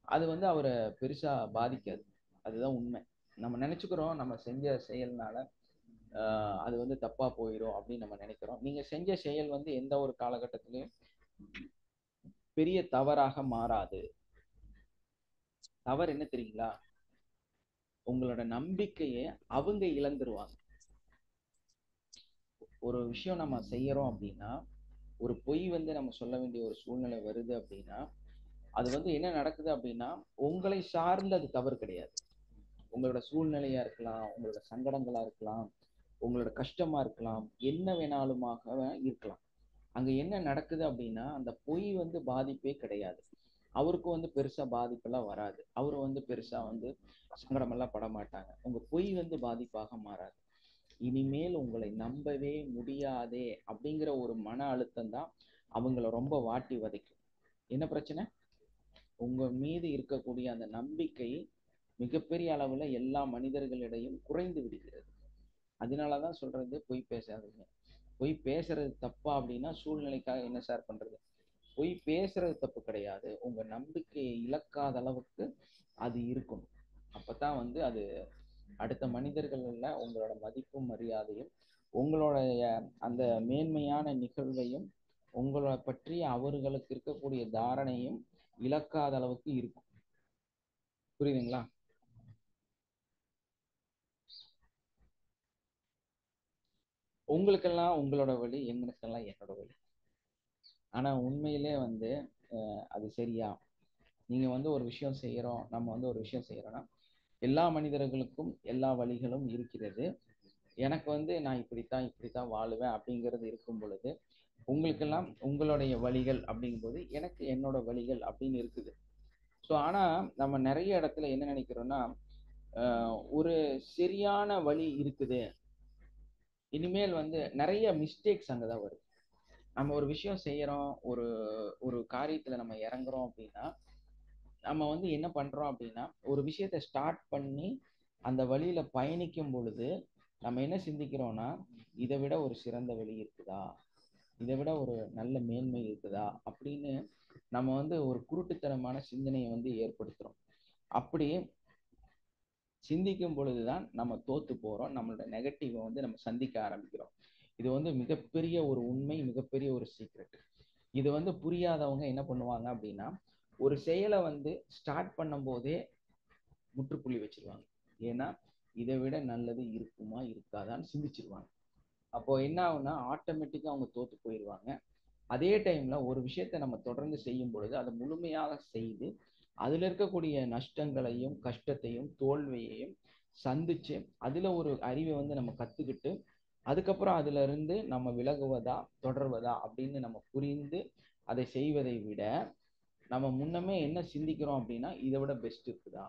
அது வந்து அவரை பெருசா பாதிக்காது. அதுதான் உண்மை. நம்ம நினைச்சுக்கிறோம் நம்ம செஞ்ச செயல்னால அது வந்து தப்பா போயிடும் அப்படின்னு நம்ம நினைக்கிறோம். நீங்க செஞ்ச செயல் வந்து எந்த ஒரு காலகட்டத்திலையும் பெரிய தவறாக மாறாது. தவறு என்ன தெரியுங்களா? உங்களோட நம்பிக்கையை அவங்க இழந்துருவாங்க. ஒரு விஷயம் நம்ம செய்யறோம் அப்படின்னா, ஒரு பொய் வந்து நம்ம சொல்ல வேண்டிய ஒரு சூழ்நிலை வருது அப்படின்னா அது வந்து என்ன நடக்குது அப்படின்னா உங்களை சார்ந்து அது தவறு கிடையாது. உங்களோட சூழ்நிலையா இருக்கலாம், உங்களோட சங்கடங்களா இருக்கலாம், உங்களோட கஷ்டமா இருக்கலாம், என்ன வேணாலுமாக இருக்கலாம். அங்க என்ன நடக்குது அப்படின்னா அந்த பொய் வந்து பாதிப்பே கிடையாது. அவருக்கும் வந்து பெருசா பாதிப்பெல்லாம் வராது. அவரு வந்து பெருசா வந்து சங்கடமெல்லாம் பட மாட்டாங்க. உங்க பொய் வந்து பாதிப்பாக மாறாது. இனிமேல் உங்களை நம்பவே முடியாதே அப்படிங்கிற ஒரு மன அழுத்தம் தான் அவங்கள ரொம்ப வாட்டி வதைக்கும். என்ன பிரச்சனை? உங்க மீது இருக்கக்கூடிய அந்த நம்பிக்கை மிகப்பெரிய அளவுல எல்லா மனிதர்களிடையும் குறைந்து விடுகிறது. அதனாலதான் சொல்றது பொய் பேசாதீங்க. பொய் பேசுறது தப்பா அப்படின்னா சூழ்நிலைக்காக என்ன சார் பண்றது? பொய் பேசுறது தப்பு கிடையாது. உங்க நம்பிக்கையை இழக்காத அளவுக்கு அது இருக்கணும். அப்பதான் வந்து அது அடுத்த மனிதர்கள்ல உங்களோட மதிப்பும் மரியாதையும் உங்களுடைய அந்த மேன்மையான நிகழ்வையும் உங்களை பற்றி அவர்களுக்கு இருக்கக்கூடிய தாரணையும் இழக்காத அளவுக்கு இருக்கும். புரியுதுங்களா? உங்களுக்கெல்லாம் உங்களோட வழி, எங்களுக்கெல்லாம் என்னோட வழி. ஆனா உண்மையிலே வந்து அது சரியா? நீங்க வந்து ஒரு விஷயம் செய்யறோம், நம்ம வந்து ஒரு விஷயம் செய்யறோம்னா எல்லா மனிதர்களுக்கும் எல்லா வழிகளும் இருக்கிறது. எனக்கு வந்து நான் இப்படித்தான் வாழுவேன் அப்படிங்கிறது இருக்கும் பொழுது உங்களுக்கெல்லாம் உங்களுடைய வழிகள் அப்படிங்கும்போது எனக்கு என்னோட வழிகள் அப்படின்னு இருக்குது. ஸோ ஆனா நம்ம நிறைய இடத்துல என்ன நினைக்கிறோம்னா ஒரு சரியான வழி இருக்குது, இனிமேல் வந்து நிறைய மிஸ்டேக்ஸ் அங்கதான் வருது. நம்ம ஒரு விஷயம் செய்யறோம், ஒரு ஒரு காரியத்துல நம்ம இறங்குறோம் அப்படின்னா நம்ம வந்து என்ன பண்றோம் அப்படின்னா ஒரு விஷயத்த ஸ்டார்ட் பண்ணி அந்த வழியில பயணிக்கும் பொழுது நம்ம என்ன சிந்திக்கிறோம்னா இதை விட ஒரு சிறந்த வழி இருக்குதா, இதை விட ஒரு நல்ல மேன்மை இருக்குதா அப்படின்னு நம்ம வந்து ஒரு குருட்டுத்தனமான சிந்தனையை வந்து ஏற்படுத்துறோம். அப்படி சிந்திக்கும் பொழுதுதான் நம்ம தோத்து போறோம், நம்மளோட நெகட்டிவை வந்து நம்ம சந்திக்க ஆரம்பிக்கிறோம். இது வந்து மிகப்பெரிய ஒரு உண்மை, மிகப்பெரிய ஒரு சீக்ரெட். இது வந்து புரியாதவங்க என்ன பண்ணுவாங்க அப்படின்னா ஒரு செயலை வந்து ஸ்டார்ட் பண்ணும் போதே முற்றுப்புள்ளி வச்சிருவாங்க. ஏன்னா இதை விட நல்லது இருக்குமா இருக்காதான்னு சிந்திச்சிருவாங்க. அப்போ என்ன ஆகும்னா ஆட்டோமேட்டிக்கா அவங்க தோத்து போயிடுவாங்க. அதே டைம்ல ஒரு விஷயத்த நம்ம தொடர்ந்து செய்யும் பொழுது அதை முழுமையாக செய்து அதுல இருக்கக்கூடிய நஷ்டங்களையும் கஷ்டத்தையும் தோல்வியையும் சந்திச்சு அதுல ஒரு அறிவை வந்து நம்ம கத்துக்கிட்டு அதுக்கப்புறம் அதுல இருந்து நம்ம விலகுவதா தொடர்வதா அப்படின்னு நம்ம புரிந்து அதை செய்வதை விட நம்ம முன்னமே என்ன சிந்திக்கிறோம் அப்படின்னா இதை விட பெஸ்ட் இருக்குதா,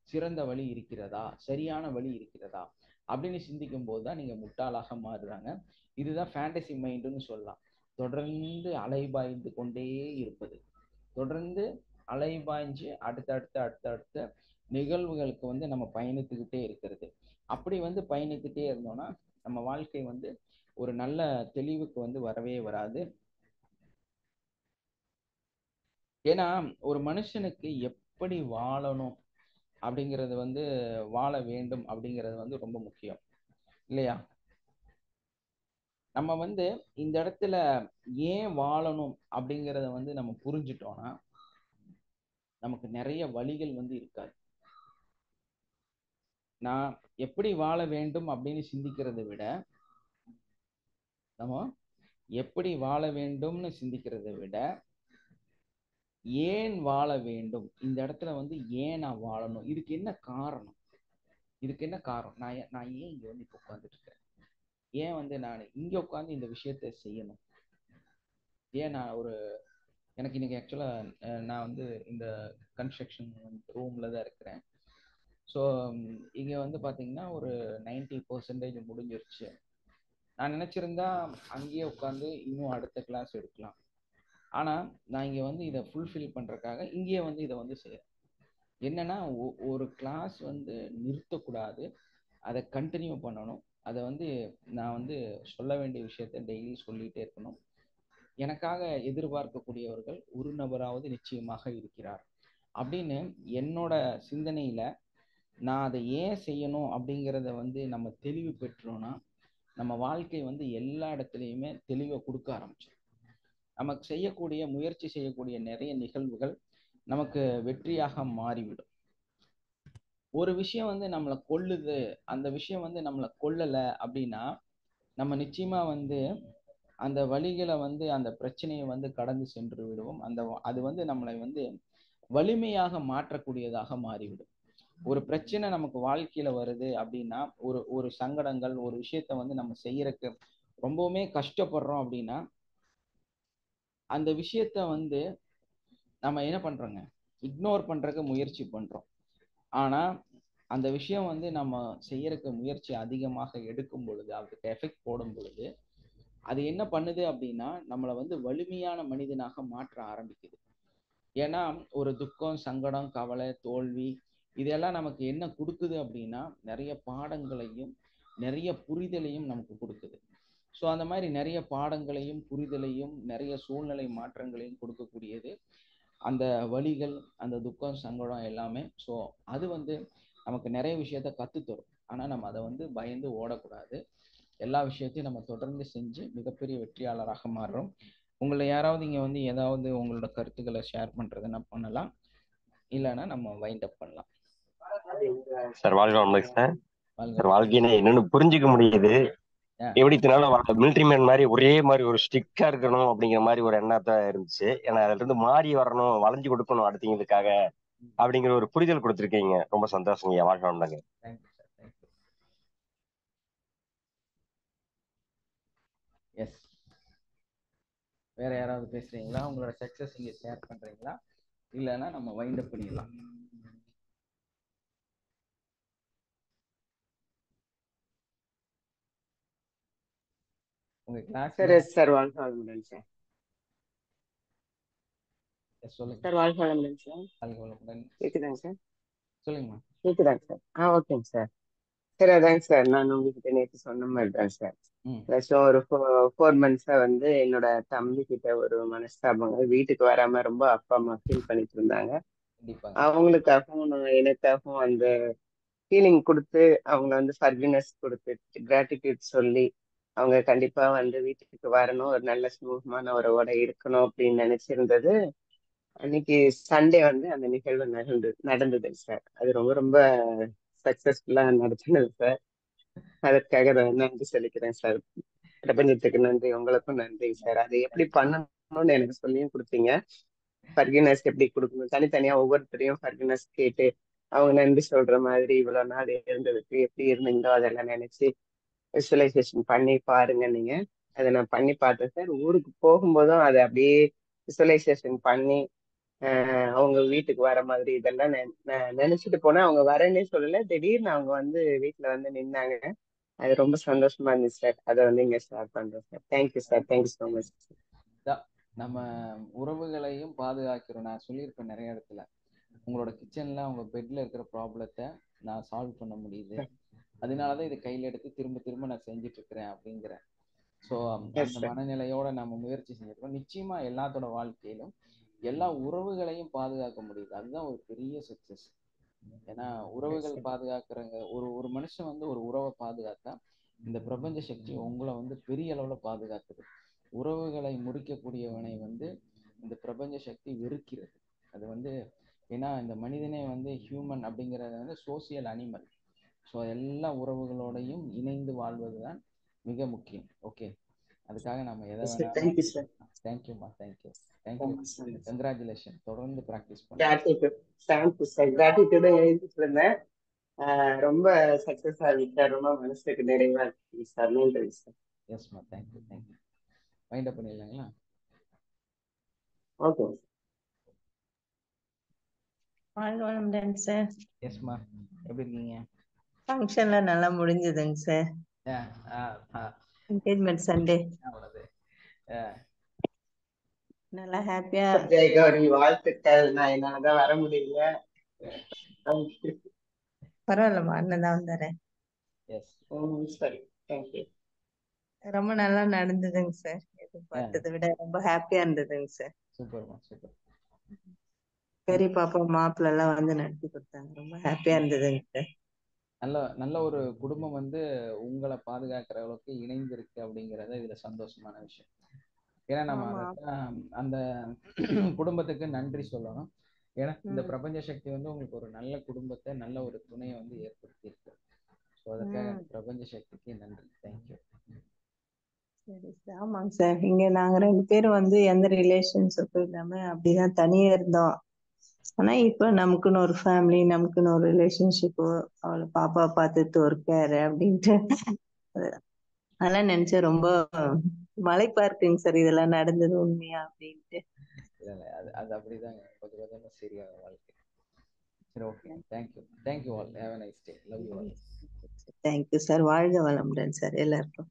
சிறந்த வழி இருக்கிறதா, சரியான வழி இருக்கிறதா அப்படின்னு சிந்திக்கும் போது தான் நீங்க முட்டாளாக மாறுறாங்க. இதுதான் ஃபேண்டசி மைண்டுன்னு சொல்லலாம். தொடர்ந்து அலைபாய்ந்து கொண்டே இருப்பது, தொடர்ந்து அலைபாய்ஞ்சு அடுத்தடுத்த நிகழ்வுகளுக்கு வந்து நம்ம பயணித்துக்கிட்டே இருக்கிறது. அப்படி வந்து பயணித்துட்டே இருந்தோம்னா நம்ம வாழ்க்கை வந்து ஒரு நல்ல தெளிவுக்கு வந்து வரவே வராது. ஏன்னா ஒரு மனுஷனுக்கு எப்படி வாழணும் அப்படிங்கிறது வந்து வாழ வேண்டும் அப்படிங்கிறது வந்து ரொம்ப முக்கியம் இல்லையா? நம்ம வந்து இந்த இடத்துல ஏன் வாழணும் அப்படிங்கிறத வந்து நம்ம புரிஞ்சுட்டோம்னா நமக்கு நிறைய வழிகள் வந்து இருக்காது. நான் எப்படி வாழ வேண்டும் அப்படின்னு சிந்திக்கிறதை விட நம்ம எப்படி வாழ வேண்டும்னு சிந்திக்கிறதை விட ஏன் வாழ வேண்டும், இந்த இடத்துல வந்து ஏன் நான் வாழணும், இதுக்கு என்ன காரணம், இதுக்கு என்ன காரணம்? நான் ஏன் இங்க வந்து இப்போ உட்காந்துட்டு இருக்கேன்? ஏன் வந்து நான் இங்க உட்காந்து இந்த விஷயத்த செய்யணும்? ஏன் நான் எனக்கு இன்னைக்கு ஆக்சுவலா நான் வந்து இந்த கன்ஸ்ட்ரக்ஷன் ரூம்ல தான் இருக்கிறேன். ஸோ இங்க வந்து பாத்தீங்கன்னா ஒரு 90% முடிஞ்சிருச்சு. நான் நினைச்சிருந்தா அங்கேயே உட்காந்து இன்னும் அடுத்த கிளாஸ் எடுக்கலாம். ஆனா நான் இங்க வந்து இதை ஃபுல்ஃபில் பண்றதுக்காக இங்கேயே வந்து இதை வந்து செய்யறேன். என்னன்னா ஒரு கிளாஸ் வந்து நிறுத்தக்கூடாது, அதை கண்டினியூ பண்ணணும். அதை வந்து நான் வந்து சொல்ல வேண்டிய விஷயத்த டெய்லி சொல்லிட்டே இருக்கணும். எனக்காக எதிர்பார்க்கக்கூடியவர்கள் ஒரு நபராவது நிச்சயமாக இருக்கிறார் அப்படின்னு என்னோட சிந்தனையில நான் அதை ஏன் செய்யணும் அப்படிங்கிறத வந்து நம்ம தெளிவு பெற்றோம்னா நம்ம வாழ்க்கை வந்து எல்லா இடத்துலையுமே தெளிவை கொடுக்க ஆரம்பிச்சிடும். நமக்கு செய்யக்கூடிய முயற்சி செய்யக்கூடிய நிறைய நிகழ்வுகள் நமக்கு வெற்றியாக மாறிவிடும். ஒரு விஷயம் வந்து நம்மளை கொல்லுது, அந்த விஷயம் வந்து நம்மளை கொல்லலை அப்படின்னா நம்ம நிச்சயமா வந்து அந்த வழிகளை வந்து அந்த பிரச்சனையை வந்து கடந்து சென்று விடுவோம். அது வந்து நம்மளை வந்து வலிமையாக மாற்றக்கூடியதாக மாறிவிடும். ஒரு பிரச்சனை நமக்கு வாழ்க்கையில வருது அப்படின்னா ஒரு சங்கடங்கள் ஒரு விஷயத்த வந்து நம்ம செய்யறதுக்கு ரொம்பவுமே கஷ்டப்படுறோம் அப்படின்னா அந்த விஷயத்த வந்து நம்ம என்ன பண்றோங்க, இக்னோர் பண்றதுக்கு முயற்சி பண்றோம். ஆனா அந்த விஷயம் வந்து நம்ம செய்யறதுக்கு முயற்சி அதிகமாக எடுக்கும் பொழுது, அதுக்கு எஃபெக்ட் போடும் பொழுது அது என்ன பண்ணுது அப்படின்னா நம்மளை வந்து வலிமையான மனிதனாக மாற்ற ஆரம்பிக்குது. ஏன்னா ஒரு துக்கம், சங்கடம், கவலை, தோல்வி இதெல்லாம் நமக்கு என்ன கொடுக்குது அப்படின்னா நிறைய பாடங்களையும் நிறைய புரிதலையும் நமக்கு கொடுக்குது. ஸோ அந்த மாதிரி நிறைய பாடங்களையும் புரிதலையும் நிறைய சூழ்நிலை மாற்றங்களையும் கொடுக்கக்கூடியது அந்த வலிகள், அந்த துக்கம், சங்கடம் எல்லாமே. ஸோ அது வந்து நமக்கு நிறைய விஷயத்த கற்றுத்தரும். ஆனால் நம்ம அதை வந்து பயந்து ஓடக்கூடாது. எல்லா விஷயத்தையும் நம்ம தொடர்ந்து செஞ்சு மிகப்பெரிய வெற்றியாளராக மாறுறோம். உங்களை யாராவது இங்கே வந்து ஏதாவது உங்களோட கருத்துக்களை ஷேர் பண்ணுறதுன்னா பண்ணலாம், இல்லைன்னா நம்ம வைண்ட் அப் பண்ணலாம். சார் வாழ்க வளமுடன் சார். சார் வாழ்க்கையில என்னன்னு புரிஞ்சுக்க முடியுது. எப்படி மிலிட்ரி மேன் மாதிரி ஒரே மாதிரி ஒரு ஸ்டிக்கா இருக்கணும் அப்படிங்கிற மாதிரி ஒரு எண்ணத்தை இருந்துச்சு. ஏன்னா அதுல இருந்து மாறி வரணும், வளைஞ்சு கொடுக்கணும் அடுத்தவங்களுக்காக அப்படிங்கிற ஒரு புரிதல் கொடுத்துருக்கீங்க. ரொம்ப சந்தோஷங்க. வாழ்க வளமுடங்க. எஸ், வேற யாராவது பேசுறீங்களா? உங்களோட சக்சஸ் இங்க ஷேர் பண்றீங்களா? இல்லைன்னா நம்ம வைண்ட் அப் பண்ணிடலாம். உங்க கிளாஸ் சார் வாழ்க வளமுடன் சார். சொல்லுங்க சார் வாழ்க வளமுடன் சார். வாழ்க வளமுடன். கேக்குதாங்க சார்? சொல்லுங்கம்மா. கேக்குதாங்க சார்? ஓகேங்க சார். சரி, அதாங்க சார் நான் உங்ககிட்ட நேற்று சொன்ன மாதிரி தான் சார். ஒரு 4 months வந்து என்னோட தம்பி கிட்ட ஒரு மனஸ்தாபங்கள், வீட்டுக்கு வராம ரொம்ப அப்பா அம்மா ஃபீல் பண்ணிட்டு இருந்தாங்க. அவங்களுக்காகவும் எனக்காகவும் அந்த ஃபீலிங் கொடுத்து அவங்க வந்து ஃபர்கிவ்னஸ் கொடுத்து கிராட்டிடியூட் சொல்லி அவங்க கண்டிப்பா வந்து வீட்டுக்கு வரணும், ஒரு நல்ல சுமூகமான உறவோட இருக்கணும் அப்படின்னு நினைச்சிருந்தது. அன்னைக்கு சண்டே வந்து அந்த நிகழ்வு நடந்தது சார். அது ரொம்ப ரொம்ப சக்சஸ்ஃபுல்லா நடத்தினது சார். அதற்காக நன்றி சொல்லிக்கிறேன் சார். பிரபஞ்சத்துக்கு நன்றி, உங்களுக்கும் நன்றி சார். அதை எப்படி பண்ணணும்னு எனக்கு சொல்லியும் கொடுத்தீங்க. ஃபர்கிவ்னஸ் எப்படி கொடுக்கணும், தனித்தனியா ஒவ்வொருத்தரையும் ஃபர்கிவ்னஸ் கேட்டு அவங்க நன்றி சொல்ற மாதிரி இவ்வளவு நாள் இருந்ததுக்கு எப்படி இருந்தீங்களோ அதெல்லாம் நினைச்சு விசுவலைசேஷன் பண்ணி பாருங்க. நீங்க அதை நான் பண்ணி பார்த்தேன் சார். ஊருக்கு போகும்போதும் அதை அப்படியே விசுவலைசேஷன் பண்ணி அவங்க வீட்டுக்கு வர மாதிரி இதெல்லாம் நினைச்சிட்டு போனேன். அவங்க வரேன்னே சொல்லல, திடீர்னு அவங்க வந்து வீட்டுல வந்து நின்னாங்க. அது ரொம்ப சந்தோஷமா இருந்துச்சு சார். அதை வந்து இங்க ஷேர் பண்றேன் sir. Thank you sir. Thank you so much. நம்ம உறவுகளையும் பாதுகாக்கிறோம். நான் சொல்லியிருப்பேன் நிறைய இடத்துல, உங்களோட கிச்சன்ல உங்க பெட்ல இருக்கிற ப்ராப்ளத்தை நான் சால்வ் பண்ண முடியுது, அதனாலதான் இதை கையில எடுத்து திரும்ப திரும்ப நான் செஞ்சுட்டு இருக்கிறேன் அப்படிங்கிறேன். ஸோ அந்த மனநிலையோட நம்ம முயற்சி செஞ்சிருக்கோம். நிச்சயமா எல்லாத்தோட வாழ்க்கையிலும் எல்லா உறவுகளையும் பாதுகாக்க முடியுது. அதுதான் ஒரு பெரிய சக்சஸ். ஏன்னா உறவுகள் பாதுகாக்கிறவங்க, ஒரு மனுஷன் வந்து ஒரு உறவை பாதுகாத்தா இந்த பிரபஞ்ச சக்தி உங்களை வந்து பெரிய அளவுல பாதுகாக்குது. உறவுகளை முறிக்கக்கூடியவனை வந்து இந்த பிரபஞ்ச சக்தி வெறுக்கிறது. அது வந்து ஏன்னா இந்த மனிதனே வந்து ஹியூமன் அப்படிங்கிறது வந்து சோசியல் அனிமல். ஸோ எல்லா உறவுகளோடையும் இணைந்து வாழ்வதுதான் மிக முக்கியம். ஓகே, அதுக்காக நம்ம எதை வேணாலும். தேங்க்யூமா. தேங்க்யூ. கங்க்ராச்சுலேஷன். தொடர்ந்து ப்ராக்டிஸ் பண்ணுங்க. கிராட்டிடியூட் எழுதிட்டு இருந்தேன். ரொம்ப சக்சஸ் ஆகிட்டா ரொம்ப மனசுக்கு நிறைவா இருக்கு சார். நன்றி சார். எஸ்மா, தேங்க்யூ தேங்க்யூ. மைண்ட் அப் பண்ணிடலாங்களா? ஓகே வாழ்க வளமுடன் சார். எஸ்மா, எப்படி இருக்கீங்க? ஃபங்க்ஷன்ல நல்லா முடிஞ்சதுங்க சார். என்கேஜ்மெண்ட் சண்டே நல்லா ஹாப்பியா. ஜெய் கௌரி, வாழ்த்துக்கள். நான் என்னாலதான் வர முடியல. பரவாயில்லம்மா, அண்ணன் தான் வந்தாரு. சரி, தேங்க்யூ. ரொம்ப நல்லா நடந்ததுங்க சார். எதிர்பார்த்ததை விட ரொம்ப ஹாப்பியா இருந்ததுங்க சார். சூப்பர்மா சூப்பர். பெரிய பாப்பா மாப்பிள்ள எல்லாம் வந்து நடத்தி கொடுத்தாங்க. ரொம்ப ஹாப்பியா இருந்ததுங்க சார். நல்ல ஒரு குடும்பம் வந்து உங்களை பாதுகாக்கிற அளவுக்கு இணைந்திருக்கு அப்படிங்கறது இதுல சந்தோஷமான விஷயம். ஏன்னா நம்ம அந்த குடும்பத்துக்கு நன்றி சொல்லணும். ஏன்னா இந்த பிரபஞ்ச சக்தி வந்து உங்களுக்கு ஒரு நல்ல குடும்பத்தை, நல்ல ஒரு துணையை வந்து ஏற்படுத்தி இருக்கு. ஸோ அதுக்காக பிரபஞ்ச சக்திக்கு நன்றி. தேங்க்யூ. சரி சார். ஆமாங்க சார். இங்க நாங்க 2 பேரும் வந்து எந்த ரிலேஷன்ஷிப்பும் இல்லாம அப்படிதான் தனியா இருந்தோம். ஆனா இப்ப நமக்குன்னு ஒரு ஃபேமிலி, நமக்குன்னு ஒரு ரிலேஷன்ஷிப்பு, அவளை பாப்பா பார்த்துட்டு ஒரு கேர் அப்படின்ட்டு அதெல்லாம் நினைச்சா ரொம்ப மலைப்பா இருக்குங்க சார். இதெல்லாம் நடந்தது உண்மையா அப்படின்ட்டு. அது அப்படிதாங்க, கொஞ்சம் கொஞ்சமா சரியாக வாழ்க்கை. சரி, okay. Thank you all. Have a nice day. Love you all. Thank you sir. வாழ்க வளமுடன் சார் எல்லாருக்கும்.